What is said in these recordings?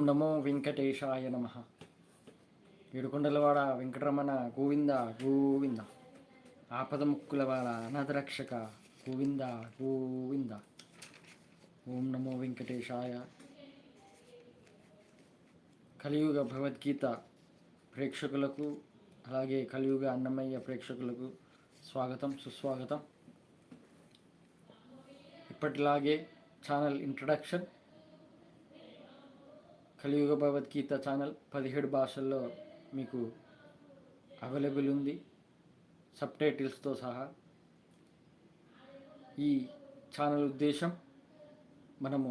నమో వెంకటేశాయ నమ. ఏడుకొండలవాడ వెంకటరమణ గోవింద గోవింద. ఆపదముక్కులవాడ అనాథరక్షక గోవింద గోవింద. ఓం నమో వెంకటేశాయ. కలియుగ భగవద్గీత ప్రేక్షకులకు అలాగే కలియుగ అన్నమయ్య ప్రేక్షకులకు స్వాగతం సుస్వాగతం. ఇప్పటిలాగే ఛానల్ ఇంట్రడక్షన్. కలియుగ భగవద్గీత ఛానల్ 17 భాషల్లో మీకు అవైలబుల్ ఉంది, సబ్ టైటిల్స్తో సహా. ఈ ఛానల్ ఉద్దేశం మనము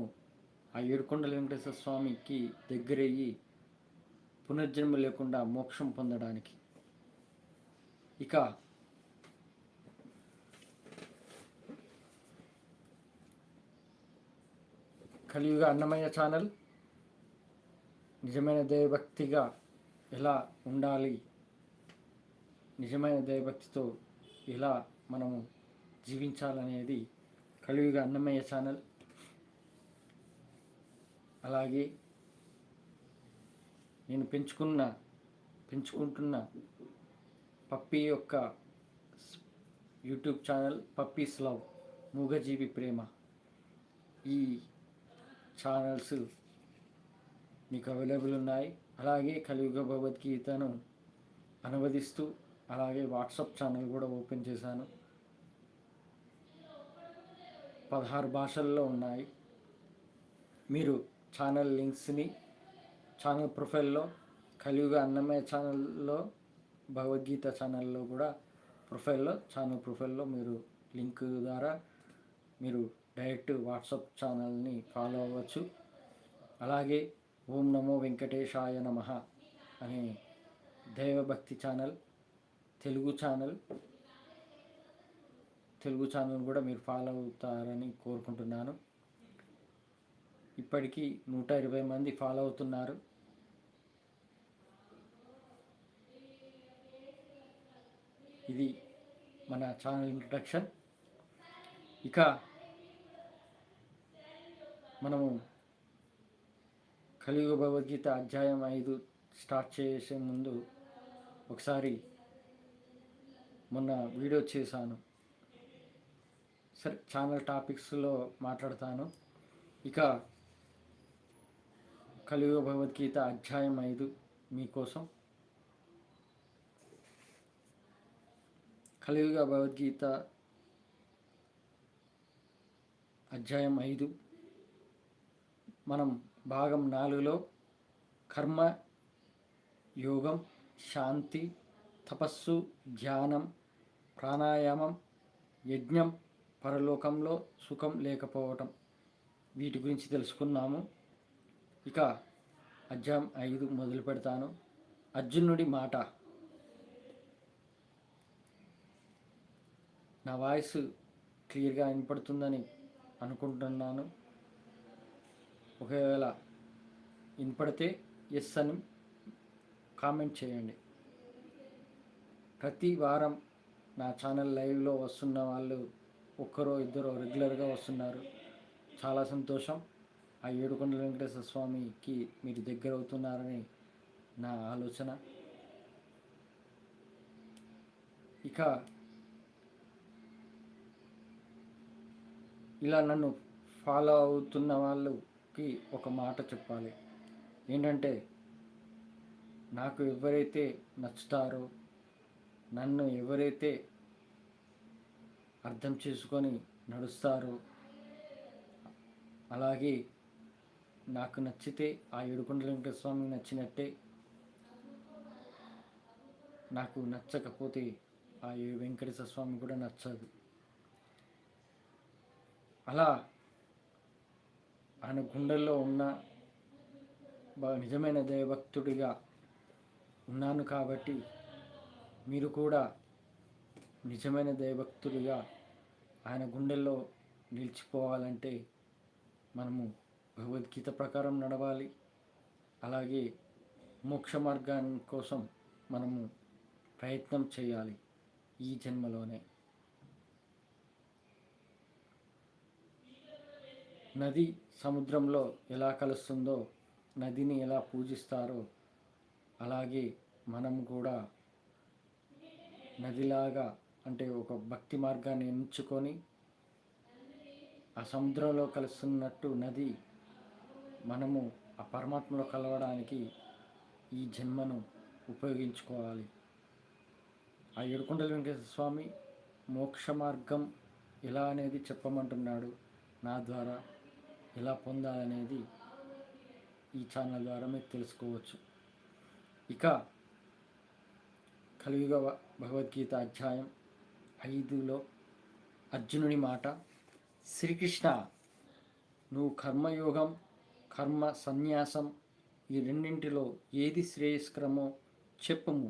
ఆ ఏడుకొండల వెంకటేశ్వర స్వామికి దగ్గరయ్యి పునర్జన్మ లేకుండా మోక్షం పొందడానికి. ఇక కలియుగ అన్నమయ్య ఛానల్ నిజమైన దైవభక్తిగా ఎలా ఉండాలి, నిజమైన దైవభక్తితో ఎలా మనము జీవించాలనేది కలియుగ అన్నమయ్య ఛానల్. అలాగే నేను పెంచుకుంటున్న పప్పీ యొక్క యూట్యూబ్ ఛానల్ పప్పీస్ లవ్, మూగజీవి ప్రేమ. ఈ ఛానల్స్ మీకు అవైలబుల్ ఉన్నాయి. అలాగే కలియుగ భగవద్గీతను అనువదిస్తూ అలాగే వాట్సాప్ ఛానల్ కూడా ఓపెన్ చేశాను. 16 భాషల్లో ఉన్నాయి. మీరు ఛానల్ లింక్స్ని ఛానల్ ప్రొఫైల్లో కలియుగ అన్నమయ్య ఛానల్లో భగవద్గీత ఛానల్లో కూడా ఛానల్ ప్రొఫైల్లో మీరు లింక్ ద్వారా మీరు డైరెక్ట్ వాట్సాప్ ఛానల్ని ఫాలో అవ్వచ్చు. అలాగే ఓం నమో వెంకటేశాయ నమః అనే దైవభక్తి ఛానల్ తెలుగు ఛానల్ కూడా మీరు ఫాలో అవుతారని కోరుకుంటున్నాను. ఇప్పటికీ 120 మంది ఫాలో అవుతున్నారు. ఇది మన ఛానల్ ఇంట్రడక్షన్. ఇక మనము కలియుగ భగవద్గీత అధ్యాయం 5 స్టార్ట్ చేసే ముందు ఒకసారి మొన్న వీడియో చేశాను. సరే, ఛానల్ టాపిక్స్లో మాట్లాడతాను. ఇక కలియుగ భగవద్గీత అధ్యాయం 5 మీకోసం. కలియుగ భగవద్గీత అధ్యాయం 5 మనం భాగం 4లో కర్మ యోగం, శాంతి, తపస్సు, ధ్యానం, ప్రాణాయామం, యజ్ఞం, పరలోకంలో సుఖం లేకపోవటం, వీటి గురించి తెలుసుకున్నాము. ఇక అధ్యాయం 5 మొదలు పెడతాను. అర్జునుడి మాట. నా వాయిస్ క్లియర్గా వినపడుతుందని అనుకుంటున్నాను. ఒకవేళ వినపడితే ఎస్ అని కామెంట్ చేయండి. ప్రతి వారం నా ఛానల్ లైవ్లో వస్తున్న వాళ్ళు ఒక్కరో ఇద్దరో రెగ్యులర్గా వస్తున్నారు. చాలా సంతోషం. ఆ ఏడుకొండల వెంకటేశ్వర స్వామికి మీరు దగ్గర అవుతున్నారని నా ఆలోచన. ఇక ఇలా నన్ను ఫాలో అవుతున్న వాళ్ళకి ఒక మాట చెప్పాలి. ఏంటంటే, నాకు ఎవరైతే నచ్చుతారో, నన్ను ఎవరైతే అర్థం చేసుకొని నడుస్తారో, అలాగే నాకు నచ్చితే ఆ ఏడుకొండల వెంకటేశ్వర స్వామికి నచ్చినట్టే, నాకు నచ్చకపోతే ఆ వెంకటేశ్వర స్వామి కూడా నచ్చదు. అలా ఆయన గుండెల్లో ఉన్న నిజమైన దైవభక్తుడిగా ఉన్నాను కాబట్టి మీరు కూడా నిజమైన దైవభక్తుడిగా ఆయన గుండెల్లో నిలిచిపోవాలంటే మనము భగవద్గీత ప్రకారం నడవాలి. అలాగే మోక్ష మార్గాన్ని కోసం మనము ప్రయత్నం చేయాలి ఈ జన్మలోనే. నది సముద్రంలో ఎలా కలుస్తుందో నదిని ఎలా పూజిస్తారో అలాగే మనం కూడా నదిలాగా అంటే ఒక భక్తి మార్గాన్ని ఎంచుకొని ఆ సముద్రంలో కలుస్తున్నట్టు నది మనము ఆ పరమాత్మలో కలవడానికి ఈ జన్మను ఉపయోగించుకోవాలి. ఆ ఏడుకొండల వెంకటేశ్వర స్వామి మోక్ష మార్గం ఎలా అనేది చెప్పమంటున్నాడు. నా ద్వారా ఎలా పొందాలనేది ఈ ఛానల్ ద్వారా మీరు తెలుసుకోవచ్చు. ఇక కలియుగ భగవద్గీత అధ్యాయం 5లో అర్జునుని మాట, శ్రీకృష్ణ, నువ్వు కర్మయోగం, కర్మ సన్యాసం ఈ రెండింటిలో ఏది శ్రేయస్కరమో చెప్పుము.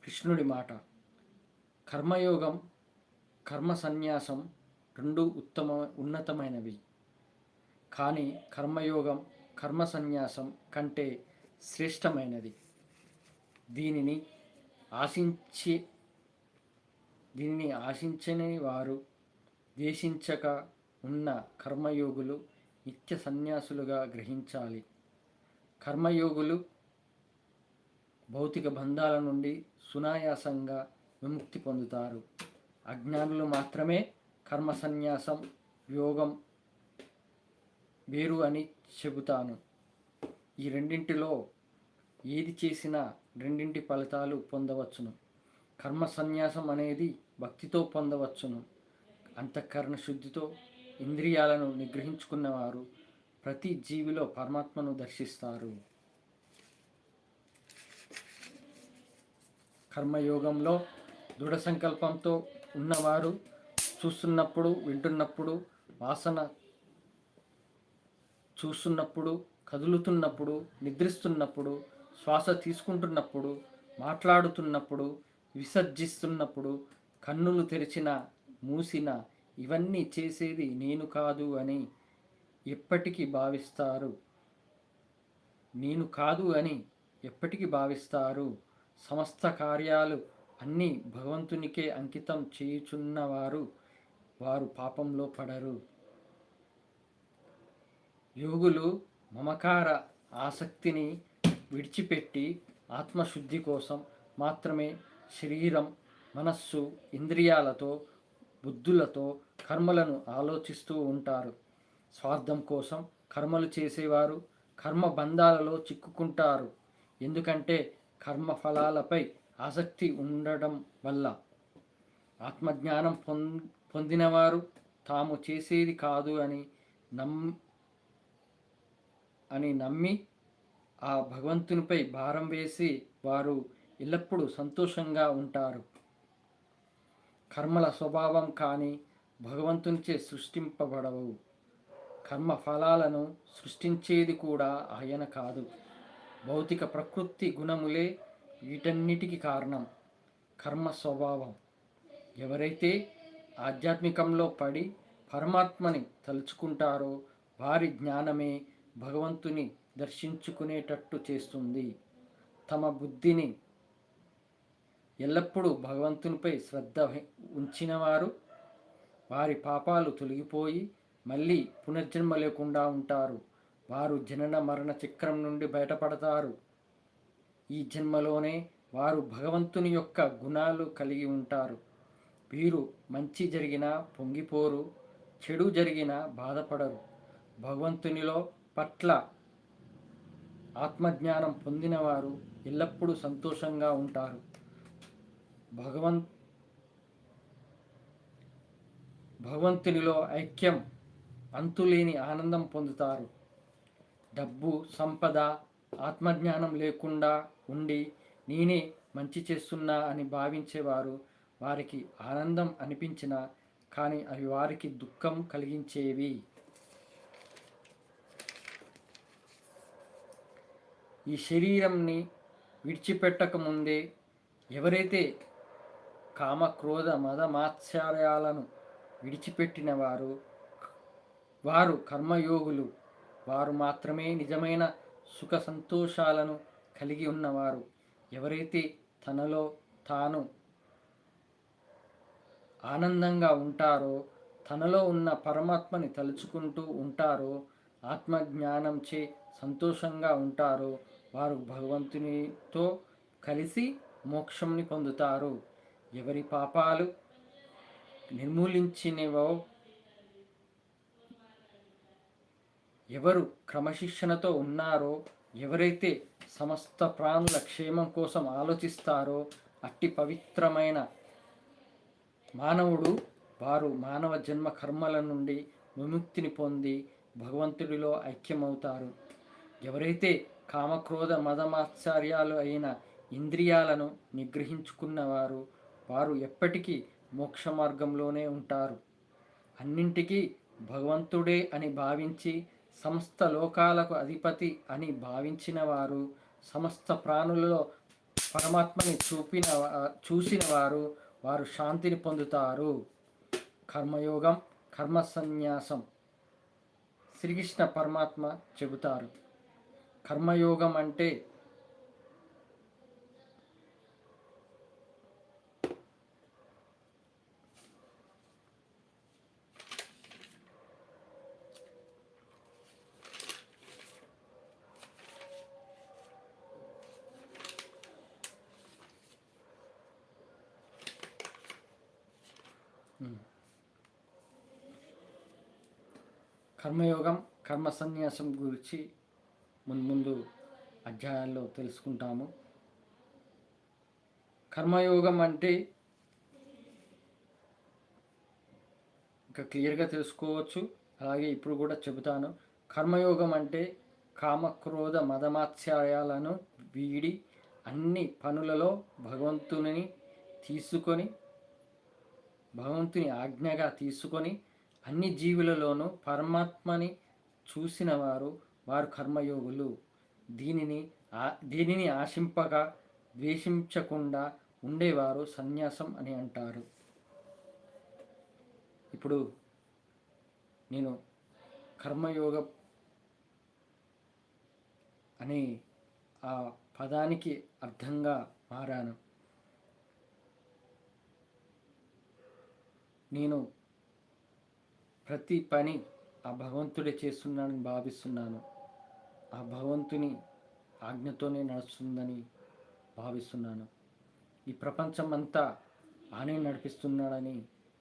కృష్ణుడి మాట, కర్మయోగం, కర్మ సన్యాసం రెండు ఉన్నతమైనవి. కానీ కర్మయోగం కర్మ సన్యాసం కంటే శ్రేష్టమైనది. దీనిని ఆశించని వారు దేశించక ఉన్న కర్మయోగులు నిత్య సన్యాసులుగా గ్రహించాలి. కర్మయోగులు భౌతిక బంధాల నుండి సునాయాసంగా విముక్తి పొందుతారు. అజ్ఞానులు మాత్రమే కర్మ సన్యాసం యోగం వేరు అని చెబుతాను. ఈ రెండింటిలో ఏది చేసినా రెండింటి ఫలితాలు పొందవచ్చును. కర్మ సన్యాసం అనేది భక్తితో పొందవచ్చును. అంతఃకరణ శుద్ధితో ఇంద్రియాలను నిగ్రహించుకున్నవారు ప్రతి జీవిలో పరమాత్మను దర్శిస్తారు. కర్మయోగంలో దృఢ సంకల్పంతో ఉన్నవారు చూస్తున్నప్పుడు, వింటున్నప్పుడు, వాసన చూస్తున్నప్పుడు, కదులుతున్నప్పుడు, నిద్రిస్తున్నప్పుడు, శ్వాస తీసుకుంటున్నప్పుడు, మాట్లాడుతున్నప్పుడు, విసర్జిస్తున్నప్పుడు, కన్నులు తెరిచిన మూసిన ఇవన్నీ చేసేది నేను కాదు అని ఎప్పటికీ భావిస్తారు. సమస్త కార్యాలు అన్నీ భగవంతునికే అంకితం చేయుచున్నవారు వారు పాపంలో పడరు. యోగులు మమకార ఆసక్తిని విడిచిపెట్టి ఆత్మశుద్ధి కోసం మాత్రమే శరీరం, మనస్సు, ఇంద్రియాలతో, బుద్ధులతో కర్మలను ఆలోచిస్తూ ఉంటారు. స్వార్థం కోసం కర్మలు చేసేవారు కర్మ బంధాలలో చిక్కుకుంటారు. ఎందుకంటే కర్మ ఫలాలపై ఆసక్తి ఉండడం వల్ల. ఆత్మజ్ఞానం పొందినవారు తాము చేసేది కాదు అని నమ్మి ఆ భగవంతునిపై భారం వేసి వారు ఎల్లప్పుడూ సంతోషంగా ఉంటారు. కర్మల స్వభావం కానీ భగవంతునిచే సృష్టింపబడవు. కర్మ ఫలాలను సృష్టించేది కూడా ఆయన కాదు. భౌతిక ప్రకృతి గుణములే వీటన్నిటికీ కారణం. కర్మ స్వభావం. ఎవరైతే ఆధ్యాత్మికంలో పడి పరమాత్మని తలుచుకుంటారో వారి జ్ఞానమే భగవంతుని దర్శించుకునేటట్టు చేస్తుంది. తమ బుద్ధిని ఎల్లప్పుడూ భగవంతునిపై శ్రద్ధ ఉంచినవారు వారి పాపాలు తొలగిపోయి మళ్ళీ పునర్జన్మ లేకుండా ఉంటారు. వారు జనన మరణ చక్రం నుండి బయటపడతారు. ఈ జన్మలోనే వారు భగవంతుని యొక్క గుణాలు కలిగి ఉంటారు. వీరు మంచి జరిగినా పొంగిపోరు, చెడు జరిగినా బాధపడరు. భగవంతునిలో పట్ల ఆత్మజ్ఞానం పొందినవారు ఎల్లప్పుడూ సంతోషంగా ఉంటారు. భగవంతునిలో ఐక్యం, అంతులేని ఆనందం పొందుతారు. డబ్బు, సంపద, ఆత్మజ్ఞానం లేకుండా ఉండి నేనే మంచి చేస్తున్నా అని భావించేవారు వారికి ఆనందం అనిపించినా కానీ అవి వారికి దుఃఖం కలిగించేవి. ఈ శరీరంని విడిచిపెట్టకముందే ఎవరైతే కామ, క్రోధ, మద, మాత్సర్యాలను విడిచిపెట్టిన వారు కర్మయోగులు. వారు మాత్రమే నిజమైన సుఖ సంతోషాలను కలిగి ఉన్నవారు. ఎవరైతే తనలో తాను ఆనందంగా ఉంటారో, తనలో ఉన్న పరమాత్మని తలుచుకుంటూ ఉంటారో, ఆత్మజ్ఞానంచే సంతోషంగా ఉంటారో వారు భగవంతునితో కలిసి మోక్షంని పొందుతారు. ఎవరి పాపాలు నిర్మూలించినవో, ఎవరు క్రమశిక్షణతో ఉన్నారో, ఎవరైతే సమస్త ప్రాణుల క్షేమం కోసం ఆలోచిస్తారో అట్టి పవిత్రమైన మానవుడు వారు మానవ జన్మ కర్మల నుండి విముక్తిని పొంది భగవంతుడిలో ఐక్యమవుతారు. ఎవరైతే కామక్రోధ మదమాత్సర్యాలు అయిన ఇంద్రియాలను నిగ్రహించుకున్నవారు వారు ఎప్పటికీ మోక్ష మార్గంలోనే ఉంటారు. అన్నింటికీ భగవంతుడే అని భావించి సమస్త లోకాలకు అధిపతి అని భావించిన వారు, సమస్త ప్రాణులలో పరమాత్మని చూసిన వారు శాంతిని పొందుతారు. కర్మయోగం, కర్మ సన్యాసం శ్రీకృష్ణ పరమాత్మ చెబుతారు. కర్మయోగం అంటే కర్మయోగం, కర్మ సన్యాసం గురించి ముందు అధ్యాయాల్లో తెలుసుకుంటాము. కర్మయోగం అంటే ఇంకా క్లియర్గా తెలుసుకోవచ్చు, అలాగే ఇప్పుడు కూడా చెబుతాను. కర్మయోగం అంటే కామక్రోధ మదమాత్సర్యాలను వీడి అన్ని పనులలో భగవంతుని ఆజ్ఞగా తీసుకొని అన్ని జీవులలోనూ పరమాత్మని చూసిన వారు కర్మయోగులు. దీనిని ఆశింపగా ద్వేషించకుండా ఉండేవారు సన్యాసం అని అంటారు. ఇప్పుడు నేను కర్మయోగ అనే ఆ పదానికి అర్థంగా మారాను. నేను ప్రతి పని ఆ భగవంతుడే చేస్తున్నానని భావిస్తున్నాను. ఆ భగవంతుని ఆజ్ఞతోనే నడుస్తుందని భావిస్తున్నాను. ఈ ప్రపంచం అంతా ఆయనే నడిపిస్తున్నాడని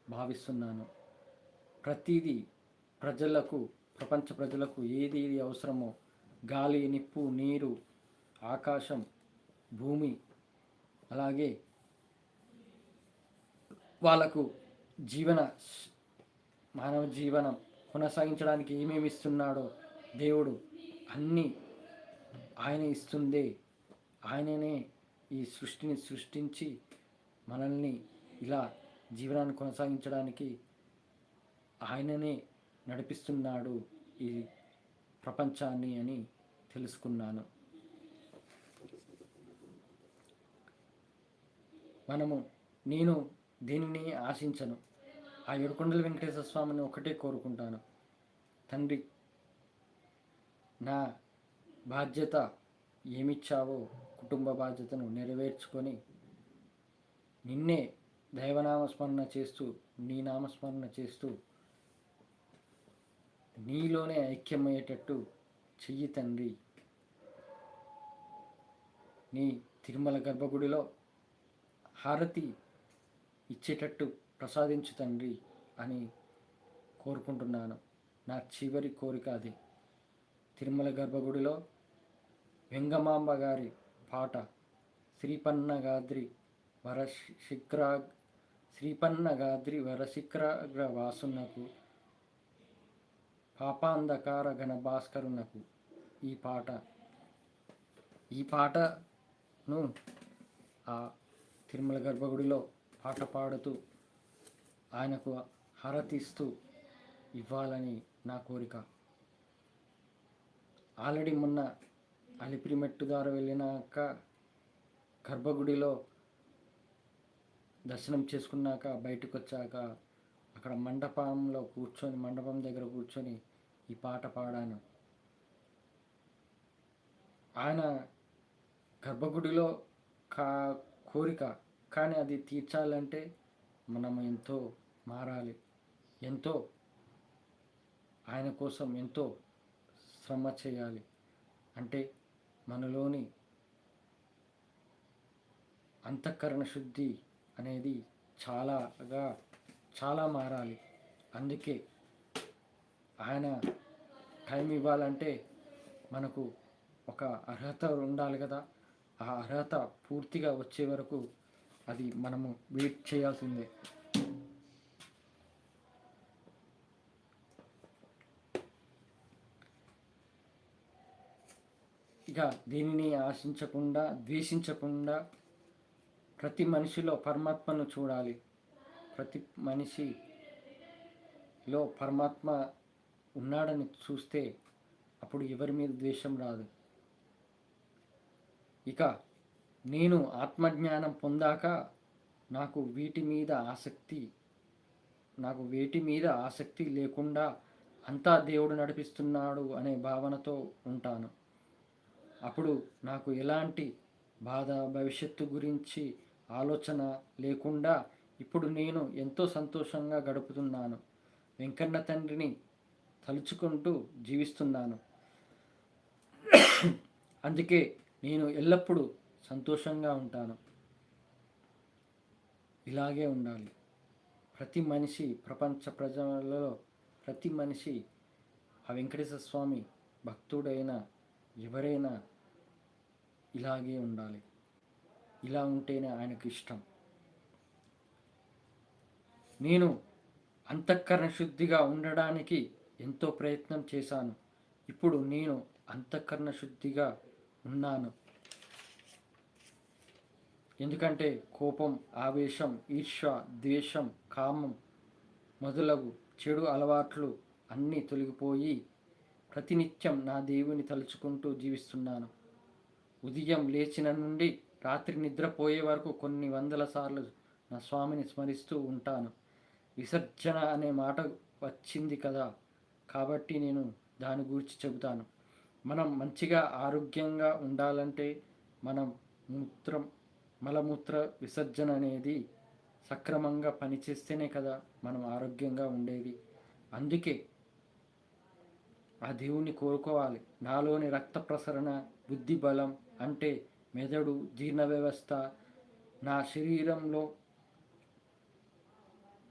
భావిస్తున్నాను. ప్రతిదీ ప్రపంచ ప్రజలకు ఏది అవసరమో గాలి, నిప్పు, నీరు, ఆకాశం, భూమి, అలాగే వాళ్ళకు మానవ జీవనం కొనసాగించడానికి ఏమేమి ఇస్తున్నాడో దేవుడు అన్నీ ఆయన ఇస్తుందే. ఆయననే ఈ సృష్టిని సృష్టించి మనల్ని ఇలా జీవనాన్ని కొనసాగించడానికి ఆయననే నడిపిస్తున్నాడు ఈ ప్రపంచాన్ని అని తెలుసుకున్నాను. నేను దేనిని ఆశించను. ఆ ఏడుకొండల వెంకటేశ్వర స్వామిని ఒకటే కోరుకుంటాను. తండ్రి, నా బాధ్యత ఏమిచ్చావో కుటుంబ బాధ్యతను నెరవేర్చుకొని నిన్నే దైవనామస్మరణ చేస్తూ, నీ నామస్మరణ చేస్తూ నీలోనే ఐక్యమయ్యేటట్టు చెయ్యి తండ్రి. నీ తిరుమల గర్భగుడిలో హారతి ఇచ్చేటట్టు ప్రసాదించు తండ్రి అని కోరుకుంటున్నాను. నా చివరి కోరిక అది. తిరుమల గర్భగుడిలో వెంగమాంబ గారి పాట శ్రీపన్నగాద్రి వరశిఖరాగ్ర వాసునకు పాపాంధకార ఘన భాస్కరునకు ఈ పాటను ఆ తిరుమల గర్భగుడిలో పాట పాడుతూ ఆయనకు హారతిస్తూ ఇవ్వాలని నా కోరిక. ఆల్రెడీ మొన్న అలిపిరి మెట్టు ద్వారా వెళ్ళినాక గర్భగుడిలో దర్శనం చేసుకున్నాక బయటకు వచ్చాక అక్కడ మండపం దగ్గర కూర్చొని ఈ పాట పాడాను. ఆయన గర్భగుడిలో కోరిక, కానీ అది తీర్చాలంటే మనం ఎంతో మారాలి, ఆయన కోసం ఎంతో శ్రమ చేయాలి. అంటే మనలోని అంతఃకరణ శుద్ధి అనేది చాలా మారాలి. అందుకే ఆయన టైం ఇవ్వాలంటే మనకు ఒక అర్హత ఉండాలి కదా. ఆ అర్హత పూర్తిగా వచ్చే వరకు అది మనము వెయిట్ చేయాల్సిందే. ఇక దీనిని ఆశించకుండా, ద్వేషించకుండా ప్రతి మనిషిలో పరమాత్మను చూడాలి. ప్రతి మనిషిలో పరమాత్మ ఉన్నాడని చూస్తే అప్పుడు ఎవరి మీద ద్వేషం రాదు. ఇక నేను ఆత్మజ్ఞానం పొందాక నాకు వేటి మీద ఆసక్తి లేకుండా అంతా దేవుడు నడిపిస్తున్నాడు అనే భావనతో ఉంటాను. అప్పుడు నాకు ఎలాంటి బాధ, భవిష్యత్తు గురించి ఆలోచన లేకుండా ఇప్పుడు నేను ఎంతో సంతోషంగా గడుపుతున్నాను. వెంకన్న తండ్రిని తలుచుకుంటూ జీవిస్తున్నాను. అందుకే నేను ఎల్లప్పుడూ సంతోషంగా ఉంటాను. ఇలాగే ఉండాలి. ప్రతి మనిషి, ప్రపంచ ప్రజలలో ప్రతి మనిషి ఆ వెంకటేశ్వర స్వామి భక్తుడైన ఎవరైనా ఇలాగే ఉండాలి. ఇలా ఉంటేనే ఆయనకు ఇష్టం. నేను అంతఃకరణ శుద్ధిగా ఉండడానికి ఎంతో ప్రయత్నం చేశాను. ఇప్పుడు నేను అంతఃకరణ శుద్ధిగా ఉన్నాను. ఎందుకంటే కోపం, ఆవేశం, ఈర్ష్య, ద్వేషం, కామం మొదలగు చెడు అలవాట్లు అన్నీ తొలగిపోయి ప్రతినిత్యం నా దేవుని తలుచుకుంటూ జీవిస్తున్నాను. ఉదయం లేచిన నుండి రాత్రి నిద్రపోయే వరకు కొన్ని వందల సార్లు నా స్వామిని స్మరిస్తూ ఉంటాను. విసర్జన అనే మాట వచ్చింది కదా, కాబట్టి నేను దాని గురించి చెబుతాను. మనం మంచిగా ఆరోగ్యంగా ఉండాలంటే మనం మలమూత్ర విసర్జన అనేది సక్రమంగా పనిచేస్తేనే కదా మనం ఆరోగ్యంగా ఉండేది. అందుకే ఆ దేవుణ్ణి కోరుకోవాలి. నాలోని రక్త ప్రసరణ, బుద్ధి బలం అంటే మెదడు, జీర్ణ వ్యవస్థ, నా శరీరంలో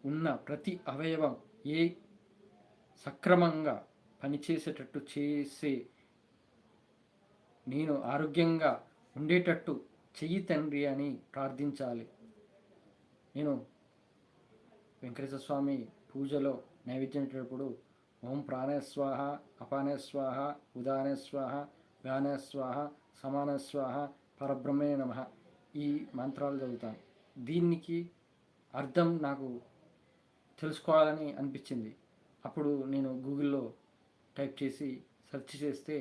ఉన్న ప్రతి అవయవం సక్రమంగా పనిచేసేటట్టు చేసే నేను ఆరోగ్యంగా ఉండేటట్టు చెయ్యి తండ్రి అని ప్రార్థించాలి. నేను వెంకటేశ్వర స్వామి పూజలో నైవేద్యం ఇచ్చేటప్పుడు ఓం ప్రాణే స్వాహ, అపానే స్వాహ, ఉదానే స్వాహ, వ్యానే స్వాహ, సమాన స్వాహ, పరబ్రహ్మే నమః ఈ మంత్రాలు చదువుతాను. దీనికి అర్థం నాకు తెలుసుకోవాలని అనిపించింది. అప్పుడు నేను గూగుల్లో టైప్ చేసి సెర్చ్ చేస్తే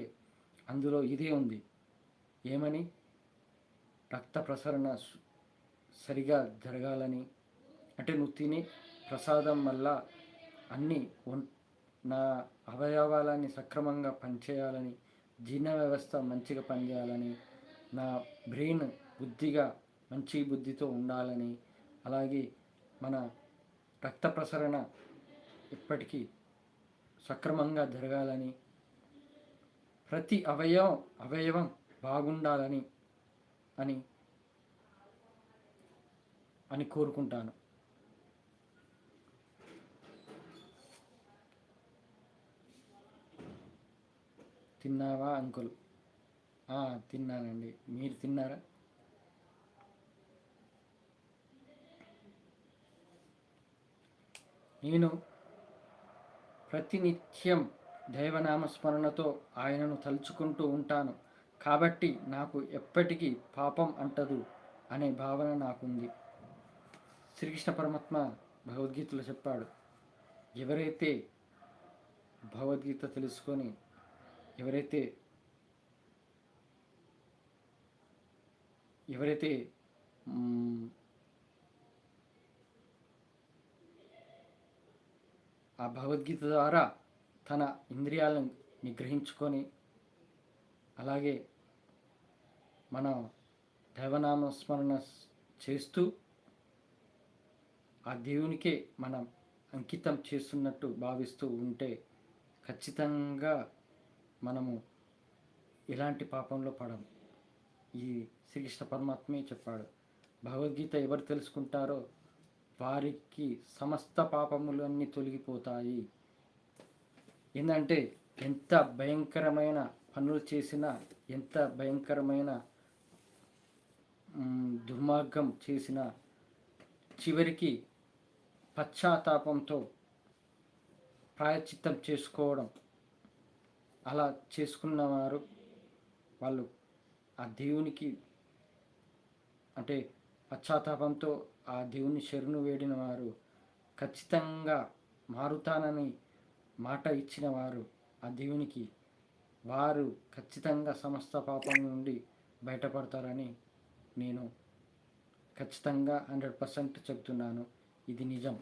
అందులో ఇదే ఉంది. ఏమని? రక్త ప్రసరణ సరిగా జరగాలని, అంటే నువ్వు తినే ప్రసాదం వల్ల అన్నీ నా అవయవాలని సక్రమంగా పనిచేయాలని, జీర్ణ వ్యవస్థ మంచిగా పనిచేయాలని, నా బ్రెయిన్ మంచి బుద్ధితో ఉండాలని, అలాగే మన రక్త ప్రసరణ ఎప్పటికీ సక్రమంగా జరగాలని, ప్రతి అవయవం బాగుండాలని అని కోరుకుంటాను. తిన్నావా అంకుల్? తిన్నానండి. మీరు తిన్నారా? నేను ప్రతినిత్యం దైవనామస్మరణతో ఆయనను తలుచుకుంటూ ఉంటాను. కాబట్టి నాకు ఎప్పటికీ పాపం అంటదు అనే భావన నాకుంది. శ్రీకృష్ణ పరమాత్మ భగవద్గీతలో చెప్పాడు, ఎవరైతే భగవద్గీత తెలుసుకొని ఎవరైతే ఆ భగవద్గీత ద్వారా తన ఇంద్రియాలను నిగ్రహించుకొని, అలాగే మన దైవనామస్మరణ చేస్తూ ఆ దేవునికే మనం అంకితం చేస్తున్నట్టు భావిస్తూ ఉంటే ఖచ్చితంగా మనము ఎలాంటి పాపంలో పడం. ఈ శ్రీకృష్ణ పరమాత్మే చెప్పాడు. భగవద్గీత ఎవరు తెలుసుకుంటారో వారికి సమస్త పాపములు అన్నీ తొలగిపోతాయి. ఏంటంటే ఎంత భయంకరమైన పనులు చేసినా, ఎంత భయంకరమైన దుర్మార్గం చేసినా చివరికి పశ్చాత్తాపంతో ప్రాయశ్చిత్తం చేసుకోవడం, అలా చేసుకున్నవారు వాళ్ళు ఆ దేవునికి అంటే పశ్చాత్తాపంతో ఆ దేవుని శరణు వేడిన వారు ఖచ్చితంగా మారుతానని మాట ఇచ్చిన వారు ఆ దేవునికి వారు ఖచ్చితంగా సమస్త పాపం నుండి బయటపడతారని నేను ఖచ్చితంగా 100% చెప్తున్నాను. ఇది నిజం.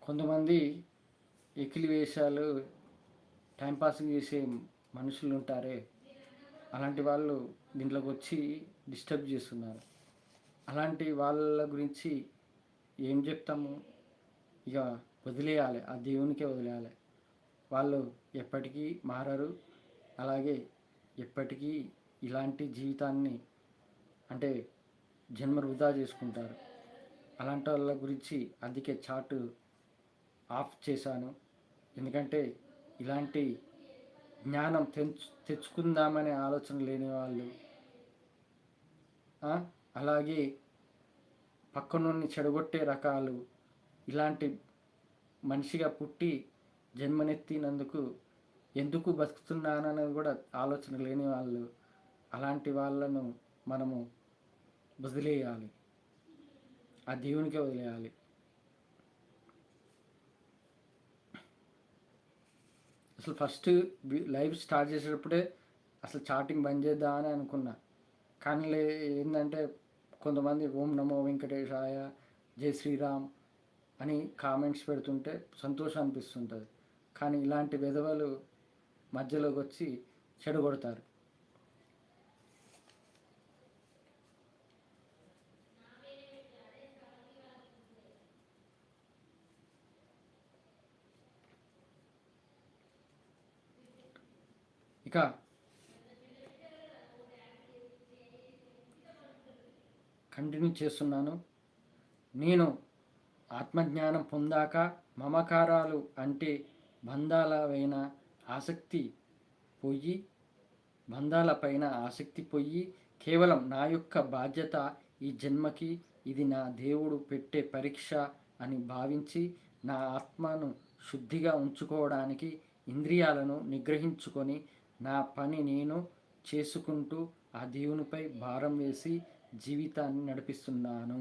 కొంతమంది ఎకిలి వేషాలు టైంపాసింగ్ చేసే మనుషులు ఉంటారే, అలాంటి వాళ్ళు దీంట్లోకి వచ్చి డిస్టర్బ్ చేస్తున్నారు. అలాంటి వాళ్ళ గురించి ఏం చెప్తాము? ఇక వదిలేయాలి, ఆ దేవునికే వదిలేయాలి. వాళ్ళు ఎప్పటికీ మారరు. అలాగే ఎప్పటికీ ఇలాంటి జీవితాన్ని అంటే జన్మ వృధా చేసుకుంటారు. అలాంటి వాళ్ళ గురించి అందుకే చాటు ఆఫ్ చేశాను. ఎందుకంటే ఇలాంటి జ్ఞానం తెచ్చుకుందామనే ఆలోచన లేని వాళ్ళు, అలాగే పక్కనున్న చెడగొట్టే రకాలు, ఇలాంటి మనిషిగా పుట్టి జన్మనెత్తినందుకు ఎందుకు బతుకుతున్నాననేది కూడా ఆలోచన లేని వాళ్ళు, అలాంటి వాళ్ళను మనము వదిలేయాలి, ఆ దేవునికే వదిలేయాలి. అసలు ఫస్ట్ లైవ్ స్టార్ట్ చేసేటప్పుడే అసలు చాటింగ్ బంద్ చేద్దామని అనుకున్నా. కానీ ఏంటంటే కొంతమంది ఓం నమో వెంకటేశాయ, జై శ్రీరామ్ అని కామెంట్స్ పెడుతుంటే సంతోషం అనిపిస్తుంటుంది. కానీ ఇలాంటి వెధవలు మధ్యలోకి వచ్చి చెడగొడతారు. ఇక కంటిన్యూ చేస్తున్నాను. నేను ఆత్మజ్ఞానం పొందాక మమకారాలు అంటే బంధాలపైన ఆసక్తి పోయి కేవలం నా యొక్క బాధ్యత ఈ జన్మకి, ఇది నా దేవుడు పెట్టే పరీక్ష అని భావించి నా ఆత్మను శుద్ధిగా ఉంచుకోవడానికి ఇంద్రియాలను నిగ్రహించుకొని నా పని నేను చేసుకుంటూ ఆ దేవునిపై భారం వేసి జీవితాన్ని నడిపిస్తున్నాను.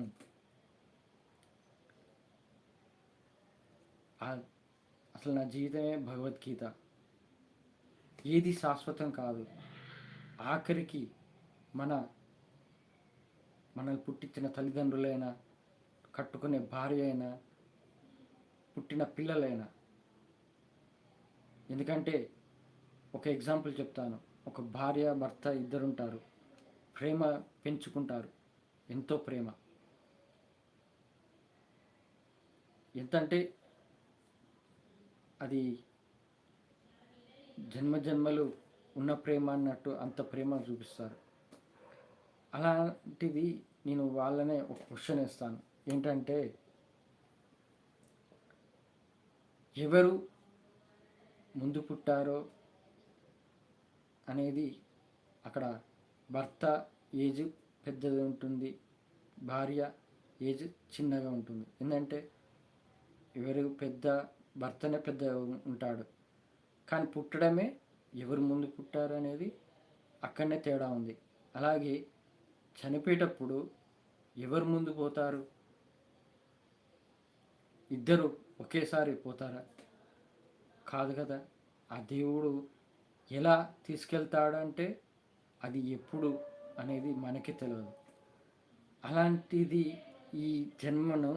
అసలు నా జీవితమే భగవద్గీత. ఏది శాశ్వతం కాదు. ఆఖరికి మనల్ని పుట్టించిన తల్లిదండ్రులైనా, కట్టుకునే భార్య అయినా, పుట్టిన పిల్లలైనా. ఎందుకంటే ఒక ఎగ్జాంపుల్ చెప్తాను. ఒక భార్య భర్త ఇద్దరుంటారు, ప్రేమ పెంచుకుంటారు, ఎంతో ప్రేమ. ఎంతంటే అది జన్మజన్మలు ఉన్న ప్రేమ అన్నట్టు అంత ప్రేమ చూపిస్తారు. అలాంటిది నేను వాళ్ళనే ఒక క్వశ్చన్ వేస్తాను. ఏంటంటే ఎవరు ముందు పుట్టారో అనేది అక్కడ భర్త ఏజ్ పెద్దది ఉంటుంది, భార్య ఏజ్ చిన్నగా ఉంటుంది. ఎందుకంటే ఎవరు పెద్ద భర్తనే పెద్ద ఉంటాడు, కానీ పుట్టడమే ఎవరు ముందు పుట్టారు అనేది అక్కడనే తేడా ఉంది. అలాగే చనిపోయేటప్పుడు ఎవరు ముందు పోతారు? ఇద్దరు ఒకేసారి పోతారా? కాదు కదా. ఆ దేవుడు ఎలా తీసుకెళ్తాడంటే అది ఎప్పుడు అనేది మనకి తెలియదు. అలాంటిది ఈ జన్మను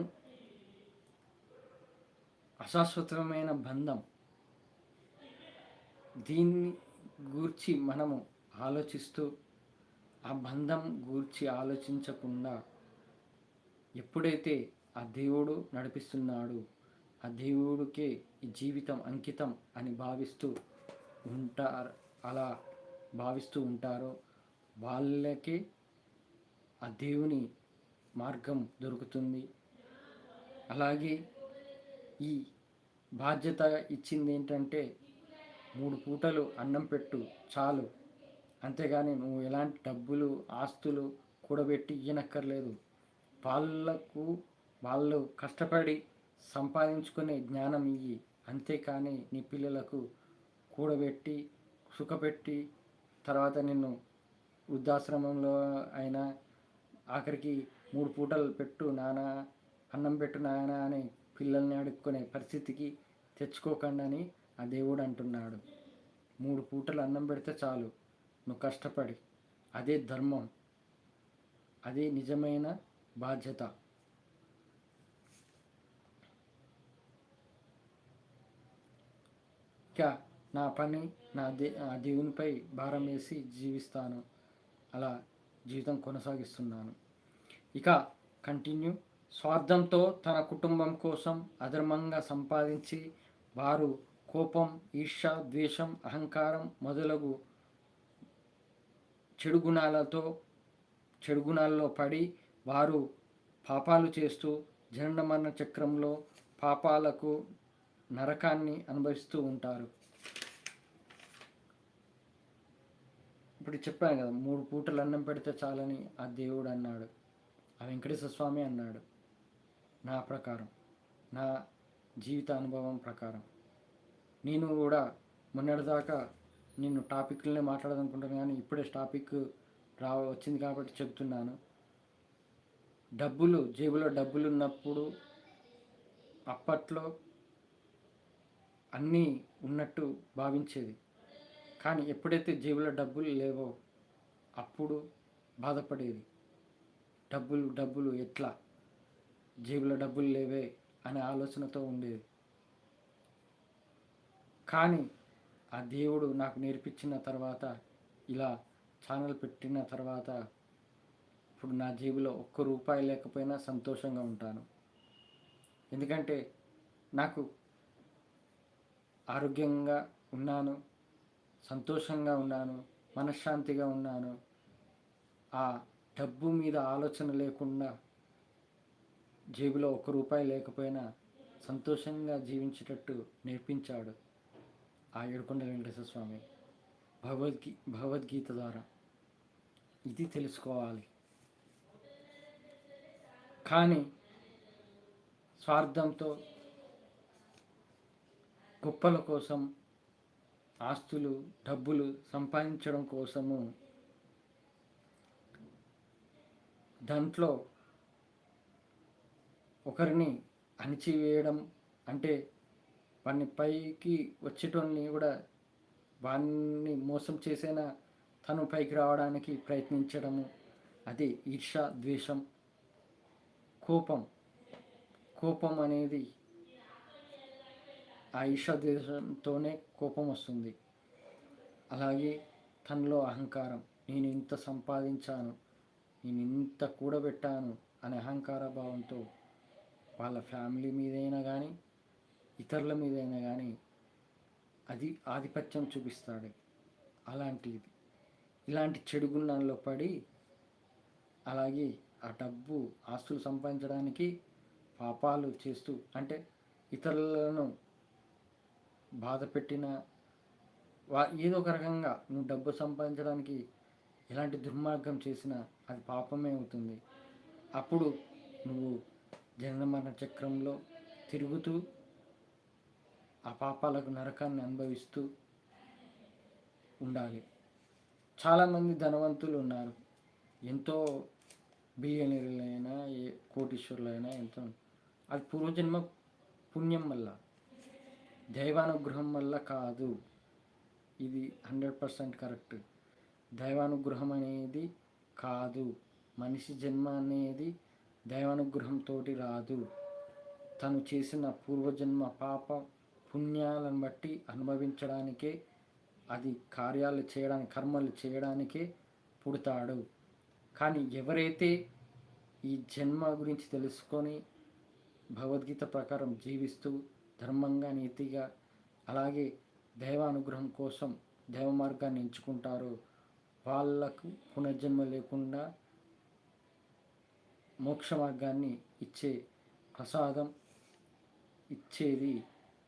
అశాశ్వతమైన బంధం. దీన్ని గూర్చి మనము ఆలోచిస్తూ ఆ బంధం గూర్చి ఆలోచించకుండా ఎప్పుడైతే ఆ దేవుడు నడిపిస్తున్నాడు, ఆ దేవుడికే ఈ జీవితం అంకితం అని భావిస్తూ ఉంటారు, అలా భావిస్తూ ఉంటారో వాళ్ళకే ఆ దేవుని మార్గం దొరుకుతుంది. అలాగే ఈ బాధ్యత ఇచ్చింది ఏంటంటే 3 పూటలు అన్నం పెట్టు చాలు, అంతేగాని నువ్వు ఎలాంటి డబ్బులు ఆస్తులు కూడబెట్టి ఇయ్యనక్కర్లేదు. వాళ్ళు కష్టపడి సంపాదించుకునే జ్ఞానం ఇయ్యి, అంతేకాని నీ పిల్లలకు కూడబెట్టి సుఖపెట్టి తర్వాత నిన్ను వృద్ధాశ్రమంలో అయినా ఆఖరికి 3 పూటలు పెట్టు నాన్న, అన్నం పెట్టు నాన్న అని పిల్లల్ని అడుక్కునే పరిస్థితికి తెచ్చుకోకండి అని ఆ దేవుడు అంటున్నాడు. 3 పూటలు అన్నం పెడితే చాలు నువ్వు కష్టపడి, అదే ధర్మం, అదే నిజమైన బాధ్యత. ఇక నా పని ఆ దేవునిపై భారం వేసి జీవిస్తాను, అలా జీవితం కొనసాగిస్తున్నాను. ఇక కంటిన్యూ. స్వార్థంతో తన కుటుంబం కోసం అధర్మంగా సంపాదించి వారు కోపం, ఈర్ష్య, ద్వేషం, అహంకారం మొదలగు చెడు గుణాలలో పడి వారు పాపాలు చేస్తూ జనన మరణ చక్రంలో పాపాలకు నరకాన్ని అనుభవిస్తూ ఉంటారు. ఇప్పుడు చెప్పాను కదా, 3 పూటలు అన్నం పెడితే చాలని ఆ దేవుడు అన్నాడు, ఆ వెంకటేశ్వర స్వామి అన్నాడు. నా ప్రకారం, నా జీవిత అనుభవం ప్రకారం నేను కూడా మొన్నటిదాకా నేను టాపిక్లనే మాట్లాడదనుకుంటాను, కానీ ఇప్పుడే టాపిక్ వచ్చింది కాబట్టి చెప్తున్నాను. జేబులో డబ్బులు ఉన్నప్పుడు అప్పట్లో అన్నీ ఉన్నట్టు భావించేది, కానీ ఎప్పుడైతే జేబులో డబ్బులు లేవో అప్పుడు బాధపడేది. డబ్బులు ఎట్లా, జేబులో డబ్బులు లేవే అనే ఆలోచనతో ఉండేది. కానీ ఆ దేవుడు నాకు నేర్పించిన తర్వాత, ఇలా ఛానల్ పెట్టిన తర్వాత ఇప్పుడు నా జేబులో ₹1 లేకపోయినా సంతోషంగా ఉంటాను. ఎందుకంటే నాకు ఆరోగ్యంగా ఉన్నాను, సంతోషంగా ఉన్నాను, మనశ్శాంతిగా ఉన్నాను. ఆ డబ్బు మీద ఆలోచన లేకుండా జేబులో ₹1 లేకపోయినా సంతోషంగా జీవించేటట్టు నేర్పించాడు ఆ ఏడుకొండల వెంకటేశ్వర స్వామి భగవద్గీత ద్వారా. ఇది తెలుసుకోవాలి. కానీ స్వార్థంతో గొప్పల కోసం, ఆస్తులు డబ్బులు సంపాదించడం కోసము దాంట్లో ఒకరిని అణిచివేయడం, అంటే వాడిని పైకి వచ్చేటోని కూడా వాడిని మోసం చేసేనా తను పైకి రావడానికి ప్రయత్నించడము, అది ఈర్ష్య, ద్వేషం, కోపం అనేది ఆ ఈర్ష్య ద్వేషంతోనే కోపం వస్తుంది. అలాగే తనలో అహంకారం, నేను ఇంత సంపాదించాను, నేను ఇంత కూడబెట్టాను అనే అహంకార భావంతో వాళ్ళ ఫ్యామిలీ మీదైనా కానీ ఇతరుల మీదైనా కానీ అది ఆధిపత్యం చూపిస్తాడు. ఇలాంటి చెడు గుణాల్లో పడి, అలాగే ఆ డబ్బు ఆస్తులు సంపాదించడానికి పాపాలు చేస్తూ, అంటే ఇతరులను బాధ పెట్టిన ఏదో ఒక రకంగా నువ్వు డబ్బు సంపాదించడానికి ఎలాంటి దుర్మార్గం చేసినా అది పాపమే అవుతుంది. అప్పుడు నువ్వు జనన మరణ చక్రంలో తిరుగుతూ ఆ పాపాలకు నరకాన్ని అనుభవిస్తూ ఉండాలి. చాలామంది ధనవంతులు ఉన్నారు, ఎంతో బిలియనీర్లైనా కోటీశ్వరులైనా ఎంతో, అది పూర్వజన్మ పుణ్యం వల్ల, దైవానుగ్రహం వల్ల కాదు. ఇది 100% కరెక్ట్. దైవానుగ్రహం అనేది కాదు, మనిషి జన్మ అనేది దైవానుగ్రహంతో రాదు. తను చేసిన పూర్వజన్మ పాప పుణ్యాలను బట్టి అనుభవించడానికే, అది కార్యాలు చేయడానికి, కర్మలు చేయడానికే పుడతాడు. కానీ ఎవరైతే ఈ జన్మ గురించి తెలుసుకొని భగవద్గీత ప్రకారం జీవిస్తూ ధర్మంగా, నీతిగా, అలాగే దైవ అనుగ్రహం కోసం దైవ మార్గాన్ని ఎంచుకుంటారో వాళ్లకు పునర్జన్మ లేకుండా మోక్ష మార్గాన్ని ఇచ్చే ప్రసాదం ఇచ్చేది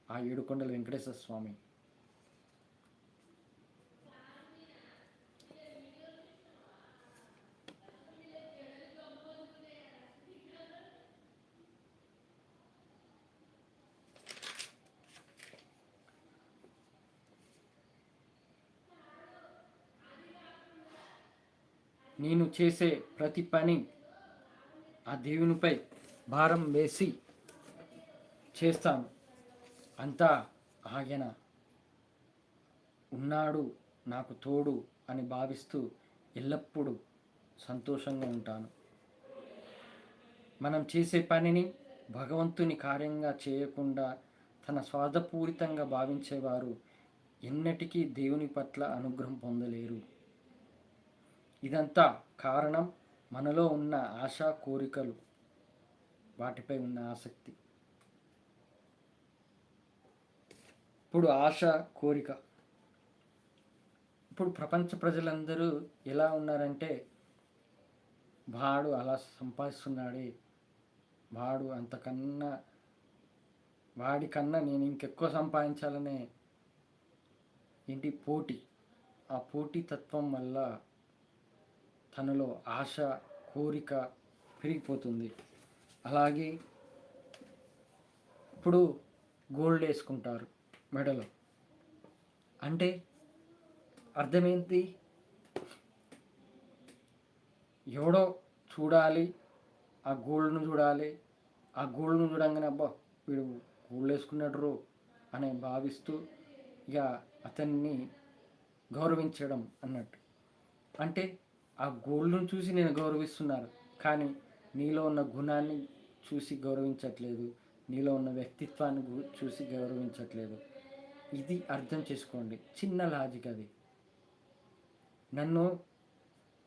ఆ ఏడుకొండల వెంకటేశ్వర స్వామి. నేను చేసే ప్రతి పని ఆ దేవునిపై భారం వేసి చేస్తాను. అంతా ఆయన ఉన్నాడు నాకు తోడు అని భావిస్తూ ఎల్లప్పుడూ సంతోషంగా ఉంటాను. మనం చేసే పనిని భగవంతుని కార్యంగా చేయకుండా తన స్వార్థపూరితంగా భావించేవారు ఎన్నటికీ దేవుని పట్ల అనుగ్రహం పొందలేరు. ఇదంతా కారణం మనలో ఉన్న ఆశ, కోరికలు, వాటిపై ఉన్న ఆసక్తి. ఇప్పుడు ఆశ, కోరిక, ఇప్పుడు ప్రపంచ ప్రజలందరూ ఎలా ఉన్నారంటే, వాడు అలా సంపాదిస్తున్నాడే, వాడు అంతకన్నా, వాడికన్నా నేను ఇంకెక్కువ సంపాదించాలనే పోటీ. ఆ పోటీతత్వం వల్ల తనలో ఆశ, కోరిక పెరిగిపోతుంది. అలాగే ఇప్పుడు గోల్డ్ వేసుకుంటారు మెడలో, అంటే అర్థమేంటి? ఎవడో చూడాలి, ఆ గోల్డ్ను చూడాలి, ఆ గోల్డ్ను చూడంగానే అబ్బా వీడు గోల్డ్ వేసుకున్నాడు అని భావిస్తూ ఇక అతన్ని గౌరవించడం అన్నట్టు. అంటే ఆ గోల్డ్ను చూసి నేను గౌరవిస్తున్నారు, కానీ నీలో ఉన్న గుణాన్ని చూసి గౌరవించట్లేదు, నీలో ఉన్న వ్యక్తిత్వాన్ని చూసి గౌరవించట్లేదు. ఇది అర్థం చేసుకోండి, చిన్న లాజిక్ అది. నన్ను